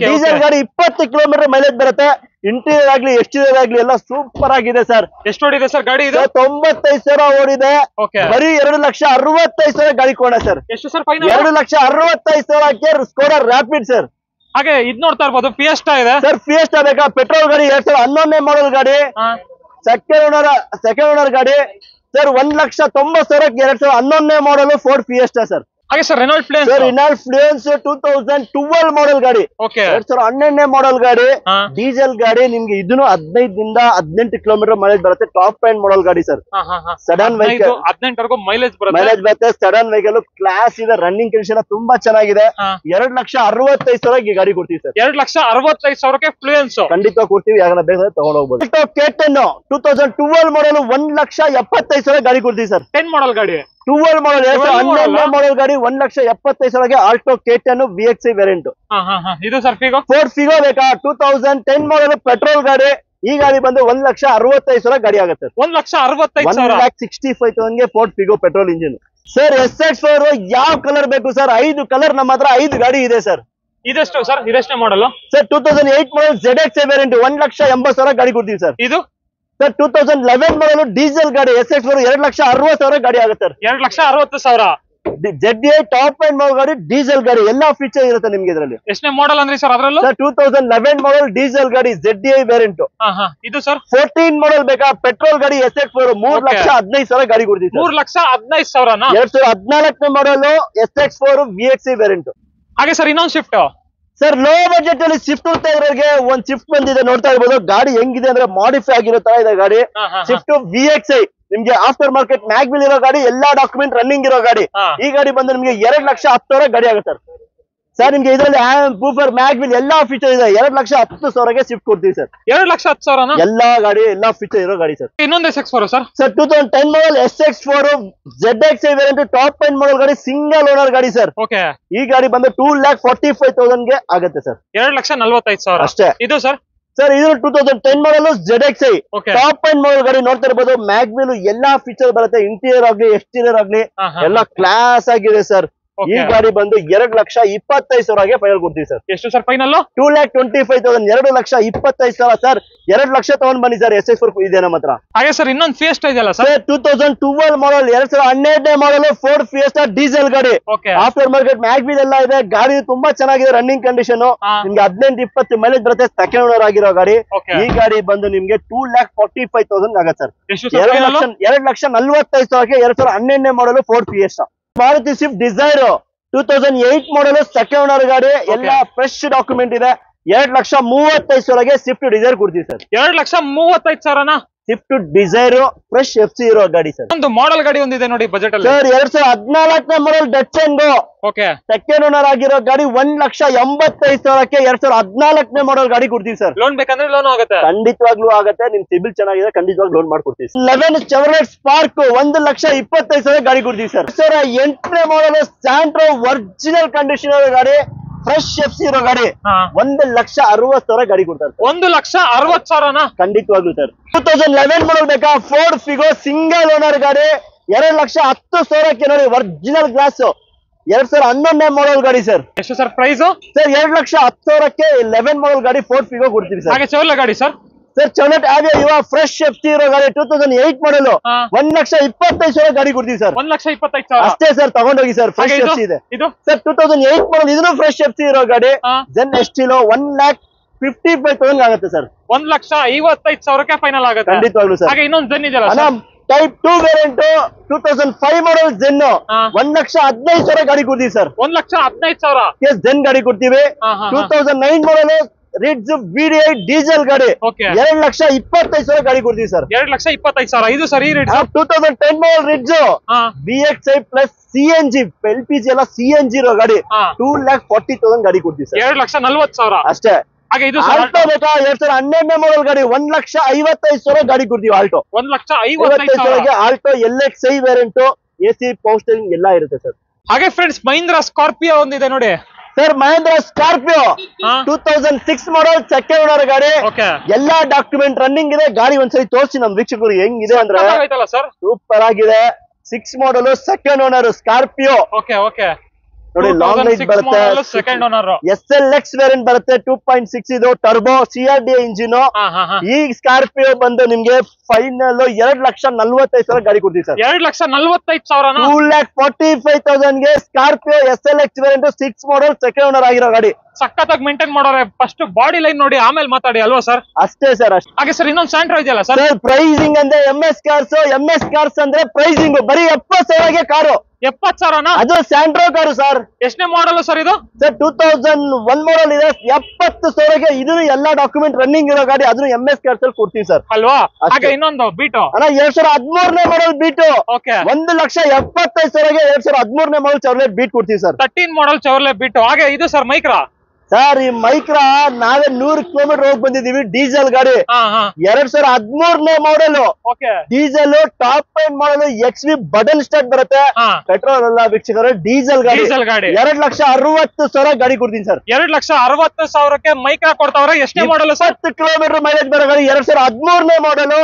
ಡೀಸೆಲ್ ಗಾಡಿ 20 ಕಿಲೋಮೀಟರ್ ಮೈಲೇಜ್ ಬರುತ್ತೆ. ಇಂಟೀರಿಯರ್ ಆಗ್ಲಿ ಎಕ್ಸ್ಟೀರಿಯರ್ ಆಗ್ಲಿ ಎಲ್ಲ ಸೂಪರ್ ಆಗಿದೆ ಸರ್. ಎಷ್ಟು ಓಡಿದೆ ಸರ್ ಗಾಡಿ ಇದು? 95,000 ಓಡಿದೆ. ಬರೀ 2,65,000 ಗಾಡಿ ಕೊಡ ಸರ್. ಎಷ್ಟು ಸರ್ ಫೈನಲ್? 2,65,000ಕ್ಕೆ ಸ್ಕೋಡಾ ರಾಪಿಡ್ ಸರ್. ಹಾಗೆ ಇದ್ ನೋಡ್ತಾ ಇರ್ಬೋದು, ಫಿಯೆಸ್ಟಾ ಇದೆ ಸರ್. ಫಿಯೆಸ್ಟಾ ಬೇಕಾ? ಪೆಟ್ರೋಲ್ ಗಾಡಿ, 2011ನೇ ಮಾಡಲ್ ಗಾಡಿ, ಸೆಕೆಂಡ್ ಓನರ್ ಗಾಡಿ ಸರ್. 1,90,000ಕ್ಕೆ 2011ನೇ ಮಾಡಲ್ ಫೋರ್ಡ್ ಫಿಯೆಸ್ಟಾ ಸರ್. ಹಾಗೆ ಸರ್ ರೆನಾಲ್ಟ್ ಫ್ಲುಯೆನ್ಸ್. ಸರ್ ರೆನಾಲ್ಟ್ ಫ್ಲುಯೆನ್ಸ್ 2012 ಮಾಡಲ್ ಗಾಡಿ. ಓಕೆ. 2012ನೇ ಮಾಡಲ್ ಗಾಡಿ, ಡೀಸೆಲ್ ಗಾಡಿ. ನಿಮ್ಗೆ ಇದನ್ನು 15ರಿಂದ 18 ಕಿಲೋಮೀಟರ್ ಮೈಲೇಜ್ ಬರುತ್ತೆ. ಟಾಪ್ ಅಂಡ್ ಮಾಡಲ್ ಗಾಡಿ ಸರ್. ಸಡನ್ ವೆಹಿಕಲ್ 18 ಮೈಲೇಜ್ ಬರುತ್ತೆ. ಸಡನ್ ವೆಹಿಕಲ್ ಕ್ಲಾಸ್ ಇದೆ. ರನ್ನಿಂಗ್ ಕಂಡೀಷನ್ ತುಂಬಾ ಚೆನ್ನಾಗಿದೆ. 2,65,000 ಗಾಡಿ ಕೊಡ್ತೀವಿ ಸರ್. 2,65,000ಕ್ಕೆ ಫ್ಲುಯೆನ್ಸ್ ಖಂಡಿತ ಕೊಡ್ತೀವಿ. ಯಾಕಂದ್ರೆ ಬೇಕಾದ್ರೆ ತಗೊಂಡ್ ಹೋಗ್ಬೋದು. K10 2012 ಮಾಡಲ್ 1,70,000 ಗಾಡಿ ಕೊಡ್ತೀವಿ ಸರ್. 10 ಮಾಡಲ್ ಗಾಡಿ, 12 ಮಾಡಲ್, 2011ನೇ ಮಾಡಲ್ ಗಾಡಿ, 1,70,000ಗೆ ಆಲ್ಟೋ K10 VXI ವೇರಿಯಂಟ್. ಇದು ಸರ್ ಫಿಗೋ. ಫೋರ್ಡ್ ಫಿಗೋ ಬೇಕಾ? 2010 ಮಾಡಲ್ ಪೆಟ್ರೋಲ್ ಗಾಡಿ. ಈ ಗಾಡಿ ಬಂದು 1,65,000 ಗಾಡಿ ಆಗುತ್ತೆ. 1,65,000. 1,65,000ಗೆ Ford Figo petrol engine sir. SX4 ಯಾವ ಕಲರ್ ಬೇಕು ಸರ್? 5 ಕಲರ್ ನಮ್ಮ ಹತ್ರ 5 ಗಾಡಿ ಇದೆ ಸರ್. ಇದೆಷ್ಟು ಸರ್? ಇದೆಷ್ಟೇ model sir? 2008 model ZXI variant 1,80,000 ಗಾಡಿ ಕೊಡ್ತೀವಿ ಸರ್. ಇದು ಸರ್ 2011 ಮಾಡಲು ಡೀಸೆಲ್ ಗಾಡಿ SX4 2,60,000 ಗಾಡಿ ಆಗುತ್ತೆ sir. 2,60,000. ZDI top end model ಗಾಡಿ, ಡೀಸೆಲ್ ಗಾಡಿ, ಎಲ್ಲಾ ಫೀಚರ್ ಇರುತ್ತೆ ನಿಮ್ಗೆ ಇದರಲ್ಲಿ. ಎಷ್ಟನೇ ಮಾಡಲ್ ಅಂದ್ರಿ ಸರ್ ಅದರಲ್ಲೂ? ಸರ್ 2011 ಮಾಡಲ್ ಡೀಸೆಲ್ ಗಾಡಿ, ZDI ವೇರಿಯಂಟ್. ಇದು ಸರ್ 14 ಮಾಡಲ್ ಬೇಕಾ? ಪೆಟ್ರೋಲ್ ಗಾಡಿ SX4 3,15,000 ಗಾಡಿ ಕೊಡ್ತೀವಿ ಸರ್. 3,15,000. 2014ನೇ ಮಾಡಲ್ SX4 VXI ವೇರಿಯಂಟ್. ಹಾಗೆ ಸರ್ ಇನ್ನೊಂದು ಶಿಫ್ಟ್ ಸರ್. ಲೋ ಬಜೆಟ್ ಅಲ್ಲಿ ಶಿಫ್ಟ್ ಹುಡ್ತಾ ಇರೋರಿಗೆ ಒಂದ್ ಶಿಫ್ಟ್ ಬಂದಿದೆ, ನೋಡ್ತಾ ಇರ್ಬೋದು. ಗಾಡಿ ಹೆಂಗಿದೆ ಅಂದ್ರೆ ಮಾಡಿಫೈ ಆಗಿರೋ ತರ ಇದೆ ಗಾಡಿ. ಶಿಫ್ಟ್ VXI ನಿಮ್ಗೆ ಆಫ್ಟರ್ ಮಾರ್ಕೆಟ್ ಮ್ಯಾಗ್ ವೀಲ್ ಇರೋ ಗಾಡಿ, ಎಲ್ಲಾ ಡಾಕ್ಯುಮೆಂಟ್ ರನ್ನಿಂಗ್ ಇರೋ ಗಾಡಿ. ಈ ಗಾಡಿ ಬಂದು ನಿಮ್ಗೆ 2,10,000 ಗಾಡಿ ಆಗುತ್ತೆ ಸರ್. ನಿಮ್ಗೆ ಇದರಲ್ಲಿ ಬೂಫರ್, ಮ್ಯಾಗ್ ವೀಲ್ ಎಲ್ಲಾ ಫೀಚರ್ ಇದೆ. 2,10,000ಗೆ ಶಿಫ್ಟ್ ಕೊಡ್ತೀವಿ ಸರ್. 2,10,000 ಎಲ್ಲಾ ಗಾಡಿ, ಎಲ್ಲಾ ಫೀಚರ್ ಇರೋ ಗಾಡಿ ಸರ್. ಇನ್ನೊಂದು SX4 sir. Sir 2010 model SX4 ZXI variant top end model ಗಾಡಿ, ಸಿಂಗಲ್ ಓನರ್ ಗಾಡಿ ಸರ್. ಓಕೆ. ಈ ಗಾಡಿ ಬಂದು 2,45,000ಗೆ ಆಗುತ್ತೆ ಸರ್. 2,45,000 ಅಷ್ಟೇ. ಇದು ಸರ್ ಸರ್ ಇದು 2010 ಮಾಡಲ್ ZXi Okay. Top end model ಗಾಡಿ ನೋಡ್ತಾ ಇರ್ಬೋದು. ಮ್ಯಾಗ್ವಿಲ್ ಎಲ್ಲಾ ಫೀಚರ್ ಬರುತ್ತೆ, ಇಂಟೀರಿಯರ್ ಆಗ್ಲಿ ಎಕ್ಸ್ಟೀರಿಯರ್ ಆಗ್ಲಿ ಎಲ್ಲ ಕ್ಲಾಸ್ ಆಗಿದೆ ಸರ್. ಈ ಗಾಡಿ ಬಂದು 2,25,000 ಫೈನಲ್ ಕೊಡ್ತೀವಿ ಸರ್. ಎಷ್ಟು ಸರ್ ಫೈನಲ್? 2,25,000, 2,25,000 ಸರ್. 2 ಲಕ್ಷ ತಗೊಂಡ್ ಬನ್ನಿ ಸರ್. SS4 ಇದೆ ನಮ್ಮ ಹತ್ರ. ಹಾಗೆ ಸರ್ ಇನ್ನೊಂದು ಫಿಯೆಸ್ಟಾ ಇದೆಯಲ್ಲ ಸರ್? 2012 ಮಾಡಲ್, 2012 ಮಾಡಲ್ ಫೋರ್ಡ್ ಫಿಯೆಸ್ಟಾ ಡೀಸೆಲ್ ಗಾಡಿ. ಆಫ್ಟರ್ ಮಾರ್ಕೆಟ್ ಮ್ಯಾಗ್ವಿಲ್ ಎಲ್ಲ ಇದೆ. ಗಾಡಿ ತುಂಬಾ ಚೆನ್ನಾಗಿದೆ, ರನ್ನಿಂಗ್ ಕಂಡೀಷನ್. ನಿಮ್ಗೆ 18-20 ಮೈಲೇಜ್ ಬರುತ್ತೆ. ಸೆಕೆಂಡ್ ಓನರ್ ಆಗಿರೋ ಗಾಡಿ. ಈ ಗಾಡಿ ಬಂದು ನಿಮ್ಗೆ 2,45,000 ಆಗುತ್ತೆ sir. 2,45,000 2012 model Ford Fiesta. Maruti Swift Dzire 2008 model second owner ಗಾಡಿ. ಎಲ್ಲ ಫ್ರೆಶ್ ಡಾಕ್ಯುಮೆಂಟ್ ಇದೆ. 2,35,000 ಸ್ವಿಫ್ಟ್ ಡಿಸೈರ್ ಕೊಡ್ತೀವಿ sir. 2,35,000 Swift Dzire fresh FC ಇರೋ ಗಾಡಿ ಸರ್. ಒಂದು ಮಾಡೆಲ್ ಗಾಡಿ ಒಂದಿದೆ ನೋಡಿ ಬಜೆಟ್ ಅಲ್ಲಿ ಸರ್. 2014 ಮಾಡಲ್ ಡಚ್ ಓಕೆ ಸೆಕೆಂಡ್ ಓನರ್ ಆಗಿರೋ ಗಾಡಿ 1,85,000 2014 ಮಾಡಲ್ ಗಾಡಿ ಕೊಡ್ತೀವಿ ಸರ್. ಲೋನ್ ಬೇಕಂದ್ರೆ ಲೋನ್ ಆಗುತ್ತೆ, ಖಂಡಿತವಾಗ್ಲೂ ಆಗುತ್ತೆ. ನಿಮ್ ಸಿಬಿಲ್ ಚೆನ್ನಾಗಿದೆ, ಖಂಡಿತವಾಗ್ಲೂ ಲೋನ್ ಮಾಡ್ಕೊಡ್ತೀವಿ. 11 ಚಾವ್ಲೆಟ್ ಸ್ಪಾರ್ಕ್ 1,25,000 ಗಾಡಿ ಕೊಡ್ತೀವಿ ಸರ್. ಸರ್ 8ನೇ ಮಾಡಲ್ ಸ್ಯಾಂಟ್ರೋ ಒರಿಜಿನಲ್ ಕಂಡೀಷನ್ ಗಾಡಿ, ಫ್ರೆಶ್ FC ಇರೋ ಗಾಡಿ. 1,60,000 ಗಾಡಿ ಕೊಡ್ತಾರೆ. 1,60,000 ಖಂಡಿತವಾಗ್ಲೂ ಸರ್. 2011 ಮಾಡಲ್ ಬೇಕಾ? ಫೋರ್ಡ್ ಫಿಗೋ ಸಿಂಗಲ್ ಓನರ್ ಗಾಡಿ 2,10,000 ನೋಡಿ, ಒರಿಜಿನಲ್ ಗ್ಲಾಸ್. 2011 ಮಾಡಲ್ ಗಾಡಿ ಸರ್. ಎಷ್ಟು ಸರ್ ಪ್ರೈಸ್? ಸರ್ 2,10,000 11 ಮಾಡಲ್ ಗಾಡಿ ಫೋರ್ಡ್ ಫಿಗೋ ಕೊಡ್ತೀವಿ ಸರ್. ಹಾಗೆ ಚೌಲ ಗಾಡಿ ಸರ್? ಸರ್ ಚೌಲೆಟ್ ಆವಿಯೋ ಇವ ಫ್ರೆಶ್ FC ಇರೋ ಗಾಡಿ 2008 ಮಾಡಲ್ 1,25,000 ಗಾಡಿ ಕೊಡ್ತೀವಿ ಸರ್. 1,25,000 ಅಷ್ಟೇ ಸರ್, ತಗೊಂಡೋಗಿ ಸರ್. ಫ್ರೆಶ್ FC ಇದೆ ಸರ್. 2008 ಮಾಡಲ್ ಇದನ್ನು ಫ್ರೆಶ್ FC ಇರೋ ಗಾಡಿ. ಜೆನ್ ಎಸ್ಟಿಲೋ 1,55,000 ಆಗುತ್ತೆ ಸರ್. 1,55,000 ಫೈನಲ್ ಆಗುತ್ತೆ ಖಂಡಿತವಾಗ್ಲೂ ಸರ್. ಹಾಗೆ ಇನ್ನೊಂದು ಜೆನ್ ಇದೆಯಲ್ಲ ಟೈಪ್ 2 ವೇರಿಯಂಟ್ 2005 ಮಾಡಲ್ ಜೆನ್ 1,15,000 ಗಾಡಿ ಕೊಡ್ತೀವಿ ಸರ್. 1,15,000 ಜೆನ್ ಗಾಡಿ ಕೊಡ್ತೀವಿ. 2009 ಮಾಡಲ್ ರಿಡ್ಜ್ VDI ಡೀಸೆಲ್ ಗಾಡಿ 2,25,000 ಗಾಡಿ ಕೊಡ್ತೀವಿ ಸರ್. 2,25,000 ಇದು ಸರ್. ಈ rate 2010 model Ritz VXi plus CNG LPG ಎಲ್ಲ CNG ಇರೋ ಗಾಡಿ 2,40,000 ಗಾಡಿ ಕೊಡ್ತೀವಿ ಸರ್. 2,40,000 ಅಷ್ಟೇ. ಹಾಗೆ ಇದು ಆಲ್ಟೋ ಬೇಕಾ? 2012 ಮಾಡಲ್ ಗಾಡಿ 1,55,000 ಗಾಡಿ ಕೊಡ್ತೀವಿ. Alto 1,55,000 Alto LXi variant AC power steering ಎಲ್ಲ ಇರುತ್ತೆ ಸರ್. ಹಾಗೆ ಫ್ರೆಂಡ್ಸ್ ಮಹೀಂದ್ರಾ ಸ್ಕಾರ್ಪಿಯೋ ಒಂದಿದೆ ನೋಡಿ sir. Mahindra Scorpio 2006 model second owner ಗಾಡಿ. ಎಲ್ಲಾ ಡಾಕ್ಯುಮೆಂಟ್ ರನ್ನಿಂಗ್ ಇದೆ. ಗಾಡಿ ಒಂದ್ಸರಿ ತೋರಿಸಿ ನಮ್ ವೀಕ್ಷಕರು ಹೆಂಗಿದೆ ಅಂದ್ರೆ ಸೂಪರ್ ಆಗಿದೆ. 6 ಮಾಡಲ್ ಸೆಕೆಂಡ್ ಓನರ್ ಸ್ಕಾರ್ಪಿಯೋ ನೋಡಿ. ಲಾಂಗ್ ರೈಡ್ ಬರುತ್ತೆ. ಸೆಕೆಂಡ್ ಓನರ್ SLX ವೇರಿಯಂಟ್ ಬರುತ್ತೆ. 2.6 ಇದು ಟರ್ಬೋ CRD ಇಂಜಿನ್. ಈ ಸ್ಕಾರ್ಪಿಯೋ ಬಂದು ನಿಮ್ಗೆ ಫೈನಲ್ 2,40,000 ಗಾಡಿ ಕೊಡ್ತೀವಿ ಸರ್. 2,45,000 2,45,000 ಸ್ಕಾರ್ಪಿಯೋ SLX ವೇರಿಯಂಟ್ 6 ಮಾಡಲ್ ಸೆಕೆಂಡ್ ಓನರ್ ಆಗಿರೋ ಗಾಡಿ. ಸಖತ್ತಾಗಿ ಮೇಂಟೈನ್ ಮಾಡೋರೆ. ಫಸ್ಟ್ ಬಾಡಿ ಲೈನ್ ನೋಡಿ ಆಮೇಲೆ ಮಾತಾಡಿ ಅಲ್ವಾ ಸರ್? ಅಷ್ಟೇ ಸರ್. ಅಷ್ಟೇ. ಹಾಗೆ ಸರ್ ಇನ್ನೊಂದು ಸ್ಯಾಂಟ್ರೋ ಇದೆಯಲ್ಲ ಸರ್? ಪ್ರೈಸಿಂಗ್ ಅಂದ್ರೆ MS ಕಾರ್ಸ್ ಅಂದ್ರೆ ಪ್ರೈಸಿಂಗ್ ಬರೀ 70,000 ಕಾರು. 70,000 ಅದು ಸ್ಯಾಂಟ್ರೋ ಕಾರು ಸರ್. ಎಷ್ಟನೇ ಮಾಡಲ್ ಸರ್ ಇದು? ಸರ್ 2001 ಮಾಡಲ್ ಇದೆ. 70,000 ಇದು ಎಲ್ಲ ಡಾಕ್ಯುಮೆಂಟ್ ರನ್ನಿಂಗ್ ಇರೋ ಗಾಡಿ. ಅದನ್ನು MS ಕಾರ್ಸ್ ಅಲ್ಲಿ ಕೊಡ್ತೀವಿ ಸರ್. ಅಲ್ವಾ? ಹಾಗೆ ಇನ್ನೊಂದು ಬೀಟು 2013 ಮಾಡಲ್ ಬೀಟು 1,70,000 2013 ಮಾಡಲ್ ಚೌರ್ಲೆಟ್ ಬೀಟ್ ಕೊಡ್ತೀವಿ ಸರ್. 13 ಮಾಡಲ್ ಚೌರ್ಲೆಟ್ ಬೀಟು. ಹಾಗೆ ಇದು ಸರ್ ಮೈಕ್ರಾ ಸರ್. ಈ ಮೈಕ್ರಾ ನಾವೇ 100 ಕಿಲೋಮೀಟರ್ ಹೋಗಿ ಬಂದಿದೀವಿ. ಡೀಸೆಲ್ ಗಾಡಿ 2013 ಮಾಡಲ್ ಡೀಸೆಲ್ ಟಾಪ್ ಎಂಡ್ ಮಾಡಲ್ XV ಬಟನ್ ಸ್ಟಾರ್ಟ್ ಬರುತ್ತೆ. ಪೆಟ್ರೋಲ್ ಅಲ್ಲ ವೀಕ್ಷಕರು, ಡೀಸೆಲ್ ಗಾಡಿ. 2,60,000 ಗಾಡಿ ಕೊಡ್ತೀನಿ ಸರ್. 2,60,000 ಮೈಕ್ರಾ ಕೊಡ್ತಾವ್ರೆ. ಎಷ್ಟೇ ಮಾಡಲ್? 10 ಕಿಲೋಮೀಟರ್ ಮೈಲೇಜ್ ಬರೋ ಗಾಡಿ. 2013 model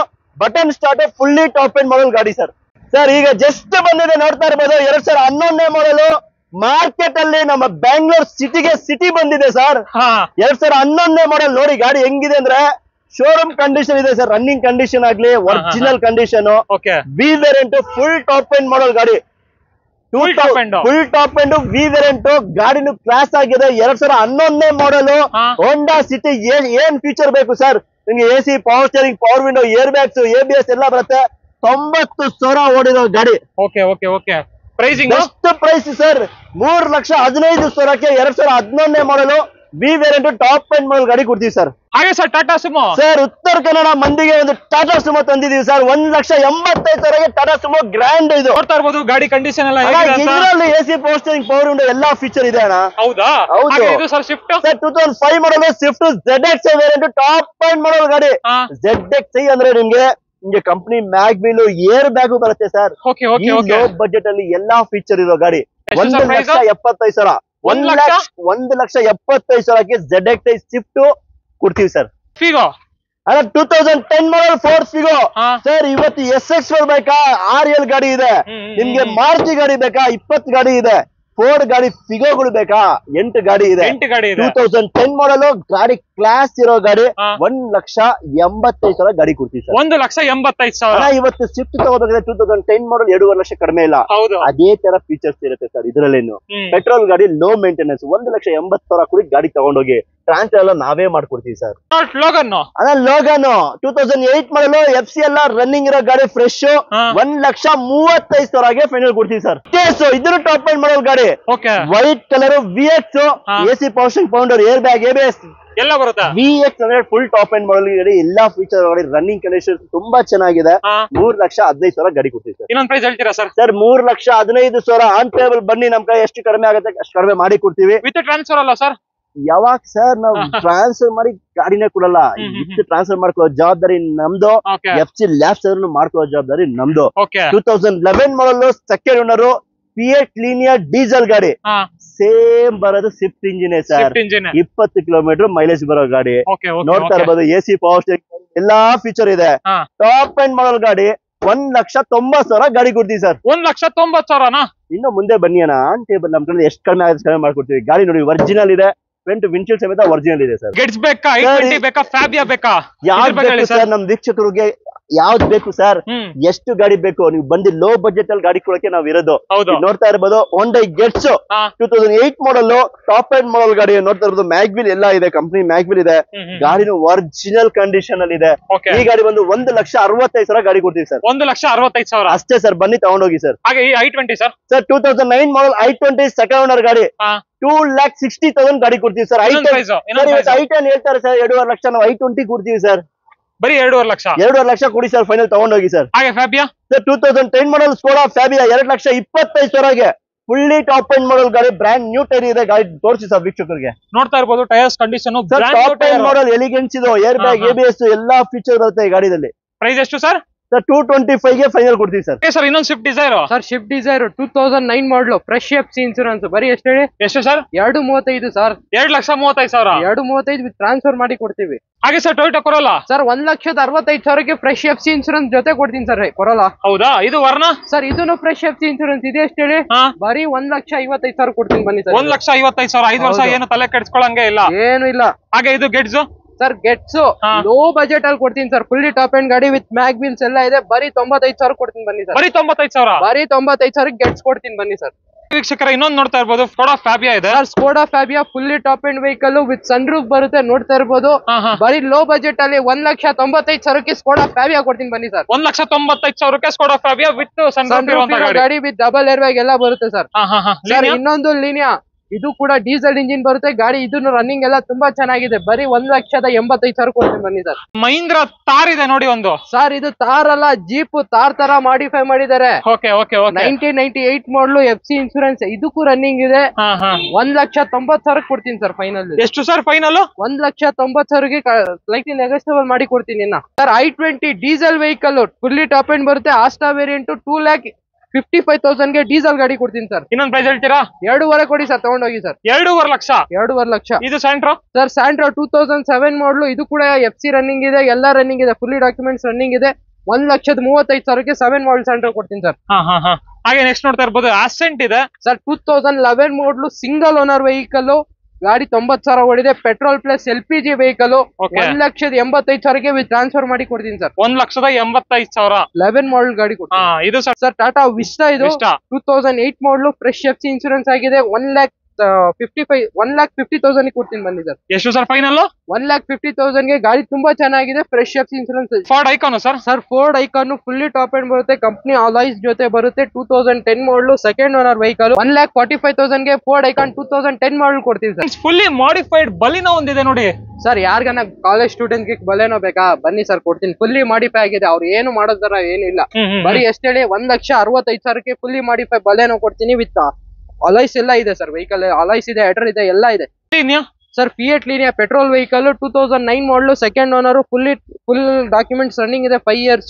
button start fully top end model ಗಾಡಿ ಸರ್. ಸರ್ ಈಗ ಜಸ್ಟ್ ಬಂದಿದೆ ನೋಡ್ತಾ ಇರ್ಬೋದು. 2011 ಮಾಡಲ್ ಮಾರ್ಕೆಟ್ ಅಲ್ಲಿ ನಮ್ಮ ಬ್ಯಾಂಗ್ಳೂರ್ ಸಿಟಿ ಬಂದಿದೆ ಸರ್. 2011 ಮಾಡಲ್ ನೋಡಿ ಗಾಡಿ ಹೆಂಗಿದೆ ಅಂದ್ರೆ ಶೋರೂಮ್ ಕಂಡೀಷನ್ ಇದೆ ಸರ್. ರನ್ನಿಂಗ್ ಕಂಡೀಷನ್ ಆಗ್ಲಿ, original condition. B variant full top end model ಗಾಡಿ. Full top end V variant ಗಾಡಿನು ಕ್ಲಾಸ್ ಆಗಿದೆ. 2011 ಮಾಡಲ್ ಹೋಂಡಾ ಸಿಟಿ. ಏನ್ ಫೀಚರ್ ಬೇಕು ಸರ್ ನಿಮ್ಗೆ? AC power steering, power window, air bags, ABS ಎಲ್ಲ ಬರುತ್ತೆ. 90,000 ಓಡಿರೋ ಗಾಡಿ. Pricing best price sir. 3,15,000 2011 model B variant top end model ಗಾಡಿ ಕೊಡ್ತೀವಿ ಸರ್. ಹಾಗೆ ಸರ್ ಟಾಟಾ ಸುಮೋ ಸರ್. ಉತ್ತರ ಕನ್ನಡ ಮಂದಿಗೆ ಒಂದು ಟಾಟಾ ಸುಮೋ ತಂದಿದೀವಿ ಸರ್. 1,85,000 Tata Sumo Grand. ಇದು ನೋಡ್ತಾ ಇರ್ಬೋದು ಗಾಡಿ ಕಂಡೀಷನ್ ಎಲ್ಲ ಇದರಲ್ಲಿ AC power steering, power window ಎಲ್ಲಾ ಫೀಚರ್ ಇದೆ ಅಣ್ಣ. ಹೌದಾ? ಹೌದು. ಇದು sir Swift sir 2005 model Swift ZXi variant top end model ಗಾಡಿ. ZXi ಅಂದ್ರೆ ನಿಮ್ಗೆ ಕಂಪನಿ ಮ್ಯಾಗ್ವಿಲ್ ಏರ್ ಬ್ಯಾಗು ಬರುತ್ತೆ ಸರ್. ಲೋ ಬಜೆಟ್ ಅಲ್ಲಿ ಎಲ್ಲಾ ಫೀಚರ್ ಇರೋ ಗಾಡಿ. 1,75,000 1,75,000 ZXi ಸ್ವಿಫ್ಟ್ ಕೊಡ್ತೀವಿ ಸರ್. ಫಿಗೋ ಅಲ್ಲ 2010 ಮಾಡಲ್ ಫೋರ್ಡ್ ಫಿಗೋ ಹಾ. ಸರ್. ಇವತ್ತು SX4 ಬೇಕಾ, RL ಗಾಡಿ ಇದೆ. ನಿಮ್ಗೆ ಮಾರುತಿ ಗಾಡಿ ಬೇಕಾ, 20 ಗಾಡಿ ಇದೆ. ಫೋರ್ಡ್ ಗಾಡಿ ಫಿಗೋಗಳು ಬೇಕಾ, 8 ಗಾಡಿ ಇದೆ. 8 ಗಾಡಿ ಇದೆ. 2010 ಮಾಡಲ್ ಗಾಡಿ, ಕ್ಲಾಸ್ ಇರೋ ಗಾಡಿ. ಹಾ. 1,85,000 ಗಾಡಿ ಕೊಡ್ತೀವಿ ಸರ್. 1,85,000. ಇವತ್ತು ಸ್ವಿಫ್ಟ್ ತಗೋಬೇಕಾದ್ರೆ 2010 ಮಾಡಲ್ 2.5 ಲಕ್ಷ ಕಡಿಮೆ ಇಲ್ಲ. ಹೌದು. ಅದೇ ತರ ಫೀಚರ್ಸ್ ಇರುತ್ತೆ ಸರ್ ಇದ್ರಲ್ಲೇನು. ಪೆಟ್ರೋಲ್ ಗಾಡಿ, ಲೋ ಮೇಂಟೆನೆನ್ಸ್. 1,80,000 ಕೊಡಿ ಗಾಡಿ ತಗೊಂಡೋಗಿ. ಟ್ರಾನ್ಸ್ಫರ್ ಎಲ್ಲ ನಾವೇ ಮಾಡ್ಕೊಡ್ತೀವಿ ಸರ್. ಲೋಗನ್ ಅದ ಲೋಗನ್ 2008 ಮಾಡಲು FC ಎಲ್ಲ ರನ್ನಿಂಗ್ ಇರೋ ಗಾಡಿ, ಫ್ರೆಶ್. 1,35,000ಗೆ ಫೈನಲ್ ಕೊಡ್ತೀವಿ ಸರ್. ಇದ್ರ ಟಾಪ್ ಎಂಡ್ ಮಾಡಲ್ ಗಾಡಿ, okay. White colour, VX, AC power steering, ಪೌಂಡರ್, ಏರ್ ಬ್ಯಾಗ್, ABS ಎಲ್ಲ ಬರುತ್ತಾ? VX ಅಂದ್ರೆ ಫುಲ್ ಟಾಪ್ ಎಂಡ್ ಮಾಡಲ್ ಗಾಡಿ. ಎಲ್ಲಾ ಫೀಚರ್ ಗಾಡಿ, ರನ್ನಿಂಗ್ ಕಂಡೀಷನ್ ತುಂಬಾ ಚೆನ್ನಾಗಿದೆ. 3,15,000 ಗಾಡಿ ಕೊಡ್ತೀವಿ ಸರ್. ಇನ್ನೊಂದು ಪ್ರೈಸ್ ಹೇಳ್ತೀರಾ ಸರ್? ಸರ್ 3,15,000 ಆನ್ ಟೇಬಲ್ ಬನ್ನಿ, ನಮ್ ಕೈ ಎಷ್ಟು ಕಡಿಮೆ ಆಗುತ್ತೆ ಅಷ್ಟು ಕಡಿಮೆ ಮಾಡಿ ಕೊಡ್ತೀವಿ. ವಿತ್ ಟ್ರಾನ್ಸ್ಫರ್ ಅಲ್ಲ ಸರ್? ಯಾವಾಗ ಸರ್ ನಾವು ಟ್ರಾನ್ಸ್ಫರ್ ಮಾಡಿ ಗಾಡಿನೇ ಕೊಡಲ್ಲ. ಟ್ರಾನ್ಸ್ಫರ್ ಮಾಡ್ಕೊಳ್ಳೋ ಜವಾಬ್ದಾರಿ ನಮ್ದು. FC ಲ್ಯಾಬ್ಸ್ ಮಾಡ್ಕೊಳ್ಳೋ ಜವಾಬ್ದಾರಿ ನಮ್ದು. 2011 ಮಾಡಲ್ second owner, Fiat Linea diesel ಗಾಡಿ. ಸೇಮ್ ಬರೋದು Swift engine sir. 20 kilometre mileage ಬರೋ ಗಾಡಿ. ನೋಡ್ತಾ ಇರ್ಬೋದು, AC ಪವರ್ ಸ್ಟೀರಿಂಗ್ ಎಲ್ಲಾ ಫೀಚರ್ ಇದೆ. ಟಾಪ್ ಎಂಡ್ ಮಾಡಲ್ ಗಾಡಿ. 1,90,000 ಗಾಡಿ ಕೊಡ್ತೀವಿ ಸರ್. 1,90,000 ಇನ್ನು ಮುಂದೆ ಬನ್ನಿ ಅಣ್ಣ, ಆನ್ ಟೇಬಲ್ ನಮ್ ಕಡೆ ಎಷ್ಟು ಕಡಿಮೆ ಆಗುತ್ತೆ ಕಡಿಮೆ ಮಾಡ್ಕೊಡ್ತೀವಿ. ಗಾಡಿ ನೋಡಿ, ಒರಿಜಿನಲ್ ಇದೆ. ಫ್ರಂಟ್ ವಿಂಡ್ಶೀಲ್ಡ್ ಸಮೇತ ಒರಿಜಿನಲ್ ಇದೆ ಸರ್. ಗೆಟ್ಸ್ ಬೇಕಾ, i20 ಬೇಕಾ, ಫ್ಯಾಬಿಯಾ ಬೇಕಾ? ಯಾವ್ದು ಬೇಕು ಸರ್ ನಮ್ ವೀಕ್ಷಕರಿಗೆ? ಯಾವ್ದು ಬೇಕು ಸರ್? ಎಷ್ಟು ಗಾಡಿ ಬೇಕು? ನೀವು ಬಂದು ಲೋ ಬಜೆಟ್ ಅಲ್ಲಿ ಗಾಡಿ ಕೊಡಕ್ಕೆ ನಾವ್ ಇರೋದು. ನೋಡ್ತಾ ಇರ್ಬೋದು, Honda ಗೆಟ್ಸ್ 2008 ಮಾಡಲ್, ಟಾಪ್ ಎಂಡ್ ಮಾಡಲ್ ಗಾಡಿ. ನೋಡ್ತಾ ಇರ್ಬೋದು, ಮ್ಯಾಗ್ವಿಲ್ ಎಲ್ಲ ಇದೆ, ಕಂಪನಿ ಮ್ಯಾಗ್ವಿಲ್ ಇದೆ. ಗಾಡಿನ ಒರಿಜಿನಲ್ ಕಂಡೀಷನ್ ಅಲ್ಲಿ ಇದೆ. ಈ ಗಾಡಿ ಬಂದು 1,65,000 ಗಾಡಿ ಕೊಡ್ತೀವಿ ಸರ್. 1,65,000 ಅಷ್ಟೇ ಸರ್, ಬನ್ನಿ ತಗೊಂಡೋಗಿ ಸರ್. ಹಾಗೆ ಈ i20 ಸರ್? ಸರ್ 2009 ಮಾಡಲ್ i20 ಸೆಕೆಂಡ್ ಓನರ್ ಗಾಡಿ. 2,60,000 ಗಾಡಿ ಕೊಡ್ತೀವಿ ಸರ್. i10 ಹೇಳ್ತಾರೆ ಸರ್ 2.5 ಲಕ್ಷ, ನಾವು i20 ಕೊಡ್ತೀವಿ ಸರ್. ಬರೀ 2.5 ಲಕ್ಷ? 2.5 ಲಕ್ಷ ಕೊಡಿ ಸರ್, ಫೈನಲ್ ತಗೊಂಡೋಗಿ ಸರ್. ಹಾಗೆ Fabia sir 2010 model Skoda Fabia 2,25,000ಗೆ ಫುಲ್ಲಿ ಟಾಪ್ ಎಂಡ್ ಮಾಡಲ್ ಗಾಡಿ. ಬ್ರ್ಯಾಂಡ್ ನ್ಯೂ ಟೈರ್ ಇದೆ ಗಾಡಿ, ತೋರಿಸಿ ಸರ್ ವೀಕ್ಷಕರಿಗೆ. ನೋಡ್ತಾ ಇರ್ಬೋದು, ಟೈರ್ಸ್ ಕಂಡೀಷನ್ ಟಾಪ್ ಎಂಡ್ ಮಾಡಲ್, ಎಲಿಗೆನ್ಸ್ ಇದು, ಏರ್ ಬ್ಯಾಗ್, ABS ಎಲ್ಲಾ ಫೀಚರ್ ಬರುತ್ತೆ ಈ ಗಾಡಿದಲ್ಲಿ. ಪ್ರೈಸ್ ಎಷ್ಟು ಸರ್? ಸರ್ 225ಗೆ ಫೈನಲ್ ಕೊಡ್ತೀವಿ ಸರ್. ಸರ್ ಇನ್ನೊಂದು Swift Dzire sir, Swift Dzire 2009 ಮಾಡಲು, ಫ್ರೆಶ್ FC ಇನ್ಸೂರೆನ್ಸ್. ಬರೀ ಎಷ್ಟು ಹೇಳಿ? ಎಷ್ಟು ಸರ್? 2,35,000 ಸರ್. 2,35,000? 2,35,000 ಟ್ರಾನ್ಸ್ಫರ್ ಮಾಡಿ ಕೊಡ್ತೀವಿ. ಹಾಗೆ ಸರ್ ಟೊಯೋಟಾ ಕೊರೋಲಾ ಸರ್ 1,65,000ಗೆ ಫ್ರೆಶ್ FC ಇನ್ಸೂರೆನ್ಸ್ ಜೊತೆ ಕೊಡ್ತೀನಿ ಸರ್. ಕೊರೋಲಾ ಹೌದಾ? ಇದು ವರ್ಣ ಸರ್, ಇದನ್ನು ಫ್ರೆಶ್ FC ಇನ್ಸೂರೆನ್ಸ್ ಇದೆ. ಎಷ್ಟು ಹೇಳಿ? ಬರೀ 1,55,000 ಕೊಡ್ತೀನಿ ಬನ್ನಿ ಸರ್. 1,55,000. 5 ವರ್ಷ ಏನು ತಲೆ ಕೆಡ್ಸ್ಕೊಳಂಗೆ ಇಲ್ಲ, ಏನು ಇಲ್ಲ. ಹಾಗೆ ಇದು gets sir, gets low budget ಅಲ್ಲಿ ಕೊಡ್ತೀನಿ ಸರ್. ಫುಲ್ಲಿ ಟಾಪ್ ಎಂಡ್ ಗಾಡಿ ವಿತ್ ಮ್ಯಾಗ್ ವೀಲ್ಸ್ ಎಲ್ಲ ಇದೆ. ಬರೀ 95,000 ಕೊಡ್ತೀನಿ ಬನ್ನಿ ಸರ್. ಬರೀ 95,000? ಬರೀ 95,000 ಗೆಟ್ಸ್ ಕೊಡ್ತೀನಿ ಬನ್ನಿ ಸರ್. ವೀಕ್ಷಕರ ಇನ್ನೊಂದು ನೋಡ್ತಾ ಇರ್ಬೋದು, ಸ್ಕೋಡಾ ಫ್ಯಾಬಿಯಾ ಇದೆ sir. Skoda Fabia fully top end vehicle with sun roof ಬರುತ್ತೆ. ನೋಡ್ತಾ ಇರ್ಬೋದು, ಬರೀ ಲೋ ಬಜೆಟ್ ಅಲ್ಲಿ 1,95,000ಕ್ಕೆ ಸ್ಕೋಡಾ ಫ್ಯಾಬಿಯಾ ಕೊಡ್ತೀನಿ ಬನ್ನಿ ಸರ್. 1,95,000ಕ್ಕೆ Skoda Fabia with sun roof ಗಾಡಿ ವಿತ್ ಡಬಲ್ ಏರ್ ಬ್ಯಾಗ್ ಎಲ್ಲ ಬರುತ್ತೆ ಸರ್. ಇನ್ನೊಂದು ಲೀನಿಯಾ, ಇದು ಕೂಡ ಡೀಸೆಲ್ ಇಂಜಿನ್ ಬರುತ್ತೆ ಗಾಡಿ. ಇದನ್ನು ರನ್ನಿಂಗ್ ಎಲ್ಲ ತುಂಬಾ ಚೆನ್ನಾಗಿದೆ. ಬರೀ 1,85,000 ಕೊಡ್ತೀನಿ ಬನ್ನಿ ಸರ್. ಮಹೀಂದ್ರ ತಾರ್ ಇದೆ ನೋಡಿ ಒಂದು. ಸರ್ ಇದು ತಾರ್ ಅಲ್ಲ, ಜೀಪ್ ತಾರ್ ತರ ಮಾಡಿಫೈ ಮಾಡಿದ್ದಾರೆ. 1998 ಮಾಡಲು, FC ಇನ್ಸೂರೆನ್ಸ್, ಇದಕ್ಕೂ ರನ್ನಿಂಗ್ ಇದೆ. 1,90,000 ಕೊಡ್ತೀನಿ ಸರ್ ಫೈನಲ್. ಎಷ್ಟು ಸರ್ ಫೈನಲ್? 1,90,000ಗೆ ಸ್ಲೈಟ್ಲಿ ನೆಗೋಷಿಯಬಲ್ ಮಾಡಿ ಕೊಡ್ತೀನಿ. Sir i20 diesel vehicle fully top end ಬರುತ್ತೆ. ಆಸ್ಟಾ ವೇರಿಯಂಟ್ 2,55,000ಗೆ ಡೀಸೆಲ್ ಗಾಡಿ ಕೊಡ್ತೀನಿ ಸರ್. ಇನ್ನೊಂದು ಪ್ರೈಸ್ ಹೇಳ್ತೀರಾ? 2.5 ಕೊಡಿ ಸರ್, ತಗೊಂಡೋಗಿ ಸರ್. 2.5 ಲಕ್ಷ? 2.5 ಲಕ್ಷ. ಇದು ಸ್ಯಾಂಟ್ರೋ ಸರ್. ಸ್ಯಾಂಟ್ರೋ 2007 ಮಾಡಲು, ಇದು ಕೂಡ FC ರನ್ನಿಂಗ್ ಇದೆ, ಎಲ್ಲ ರನ್ನಿಂಗ್ ಇದೆ, ಫುಲ್ಲಿ ಡಾಕ್ಯುಮೆಂಟ್ಸ್ ರನ್ನಿಂಗ್ ಇದೆ. 1,35,000ಕ್ಕೆ 7 ಮಾಡಲ್ ಸ್ಯಾಂಟ್ರೋ ಕೊಡ್ತೀನಿ ಸರ್. ಹಾಗೆ ನೆಕ್ಸ್ಟ್ ನೋಡ್ತಾ ಇರ್ಬೋದು, ಆಸೆಂಟ್ ಇದೆ ಸರ್. 2011 ಮಾಡಲು, ಸಿಂಗಲ್ ಓನರ್ ವೆಹಿಕಲ್, ಗಾಡಿ 90,000 ಓಡಿದೆ. Petrol plus LPG vehicle. 1,85,000ಗೆ ವಿತ್ ಟ್ರಾನ್ಸ್ಫರ್ ಮಾಡಿ ಕೊಡ್ತೀನಿ ಸರ್. 1,85,000 11 ಮಾಡಲ್ ಗಾಡಿ ಕೊಡ್ತೀನಿ. ಇದು ಸರ್ ಟಾಟಾ ವಿಸ್ಟಾ, ಇದು 2008 ಮಾಡಲು, ಫ್ರೆಶ್ FC ಇನ್ಸೂರೆನ್ಸ್ ಆಗಿದೆ. 1,50,000 ಕೊಡ್ತೀನಿ ಬನ್ನಿ ಸರ್. ಎಷ್ಟು ಸರ್ ಫೈನಲ್? 1,50,000ಗೆ ಗಾಡಿ ತುಂಬಾ ಚೆನ್ನಾಗಿದೆ. Fresh FC insurance. Ford Ikon sir. Sir Ford Ikon fully top end ಬರುತ್ತೆ, ಕಂಪನಿ ಅಲಾಯ್ಸ್ ಜೊತೆ ಬರುತ್ತೆ. 2010 ಮಾಡಲು, ಸೆಕೆಂಡ್ ಓನರ್ ವೆಹಿಕಲ್. 1,45,000ಗೆ ಫೋರ್ಡ್ ಐಕಾನ್ 2010 ಮಾಡಲ್ ಕೊಡ್ತೀವಿ ಸರ್. ಫುಲ್ಲಿ ಮಾಡಿಫೈಡ್ ಬಲಿನೋ ಒಂದಿದೆ ನೋಡಿ ಸರ್. ಯಾರಿಗಾನ ಕಾಲೇಜ್ ಸ್ಟೂಡೆಂಟ್ ಗೆ ಬಲೇನೋ ಬೇಕಾ? ಬನ್ನಿ ಸರ್, ಕೊಡ್ತೀನಿ. ಫುಲ್ಲಿ ಮಾಡಿಫೈ ಆಗಿದೆ, ಅವ್ರು ಏನು ಮಾಡೋದರ ಏನಿಲ್ಲ. ಬರೀ ಎಷ್ಟು ಹೇಳಿ? 1,65,000ಕ್ಕೆ ಫುಲ್ಲಿ ಮಾಡಿಫೈ ಬಲೇನೋ ಕೊಡ್ತೀನಿ ವಿತ್ ಅಲಾಯ್ಸ್ ಎಲ್ಲ ಇದೆ ಸರ್. ವೆಹಿಕಲ್ ಅಲಾಯ್ಸ್ ಇದೆ, ಹೆಡರ್ ಇದೆ, ಎಲ್ಲ ಇದೆ. Sir fiat Linea petrol vehicle 2009 ಮಾಡಲು second owner full documents running ಇದೆ 5 years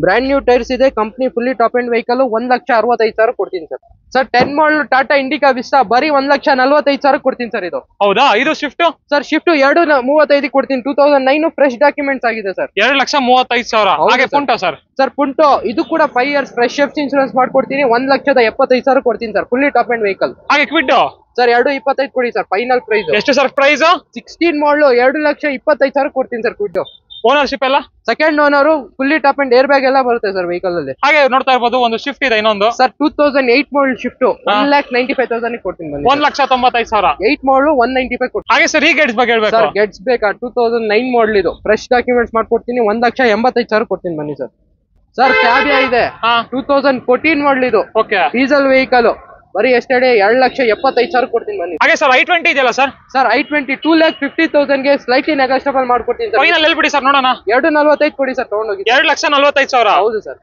ಬ್ರಾಂಡ್ ನ್ಯೂ ಟೈರ್ಸ್ ಇದೆ company fully top and vehicle 1,65,000 ಕೊಡ್ತೀನಿ ಸರ್. ಸರ್ 10 ಮಾಡಲು ಟಾಟಾ ಇಂಡಿಕಾ ವಿಸ್ಟಾ ಬರೀ 1,45,000 ಕೊಡ್ತೀನಿ ಸರ್. ಇದು ಹೌದಾ? ಇದು ಶಿಫ್ಟ್ ಸರ್ ಶಿಫ್ಟ್ 2,35 ಕೊಡ್ತೀನಿ. 2009 ಫ್ರೆಶ್ ಡಾಕ್ಯುಮೆಂಟ್ಸ್ ಆಗಿದೆ ಸರ್. 2,35,000. ಹಾಗೆ ಪುಂಟೋ ಸರ್? ಸರ್ ಪುಂಟೋ ಇದು ಕೂಡ 5 years ಫ್ರೆಶ್ ಇನ್ಶೂರೆನ್ಸ್ ಮಾಡ್ಕೊಡ್ತೀನಿ. 1,75,000 ಕೊಡ್ತೀನಿ sir fully top and vehicle. ಹಾಗೆ ಕ್ವಿಡ್ ಸರ್ 2,25 ಕೊಡಿ ಸರ್ ಫೈನಲ್ ಪ್ರೈಸ್. ಎಷ್ಟು ಸರ್ ಪ್ರೈಸ್? 16 ಮಾಡಲು 2,25,000 ಕೊಡ್ತೀನಿ ಸರ್ ಕ್ವಿಡ್. ಓನರ್ಶಿಪ್ ಎಲ್ಲ second owner fully top and air bag ಎಲ್ಲ ಬರುತ್ತೆ ಸರ್ ವೆಹಿಕಲ್ ಅಲ್ಲಿ. ಹಾಗೆ ನೋಡ್ತಾ ಇರ್ಬೋದು ಒಂದು ಶಿಫ್ಟ್ ಇದೆ ಇನ್ನೊಂದು ಸರ್ 2008 ಮಾಡಲ್ ಶಿಫ್ಟ್ 1,95,000 ಕೊಡ್ತೀನಿ ಬನ್ನಿ. 1,95,000. 8 ಮಾಡಲು 195 ಕೊಡ್ತೀನಿ. ಹಾಗೆ ಸರ್ ಈ ಗೇಟ್ಸ್ ಬಗ್ಗೆ ಹೇಳ್ಬೇಕು ಸರ್ ಗೆಟ್ಸ್ ಬೇಕಾ 2009 ಮಾಡಲ್ ಇದು ಫ್ರೆಶ್ ಡಾಕ್ಯುಮೆಂಟ್ಸ್ ಮಾಡ್ಕೊಡ್ತೀನಿ. 1,85,000 ಕೊಡ್ತೀನಿ ಬನ್ನಿ ಸರ್. ಸರ್ ಕ್ಯಾಬಿಯಾ ಇದೆ 2014 ಮಾಡಲ್ ಇದು ಡೀಸೆಲ್ ವೆಹಿಕಲ್ ಬರೀ ಎಷ್ಟೇ 2,75,000 ಕೊಡ್ತೀನಿ ಬನ್ನಿ. ಹಾಗೆ ಸರ್ i20 ಇದೆಯಲ್ಲ sir? Sir i20 2,50,000 slightly negotiable ಮಾಡ್ಕೊಡ್ತೀನಿ ಸರ್. ಫೈನಲ್ ಎಲ್ಲಿ ಬಿಡಿ ಸರ್ ನೋಡೋಣ. 2,45 ಕೊಡಿ ಸರ್ ತಗೊಂಡೋಗಿ. 2,45,000. ಹೌದು ಸರ್.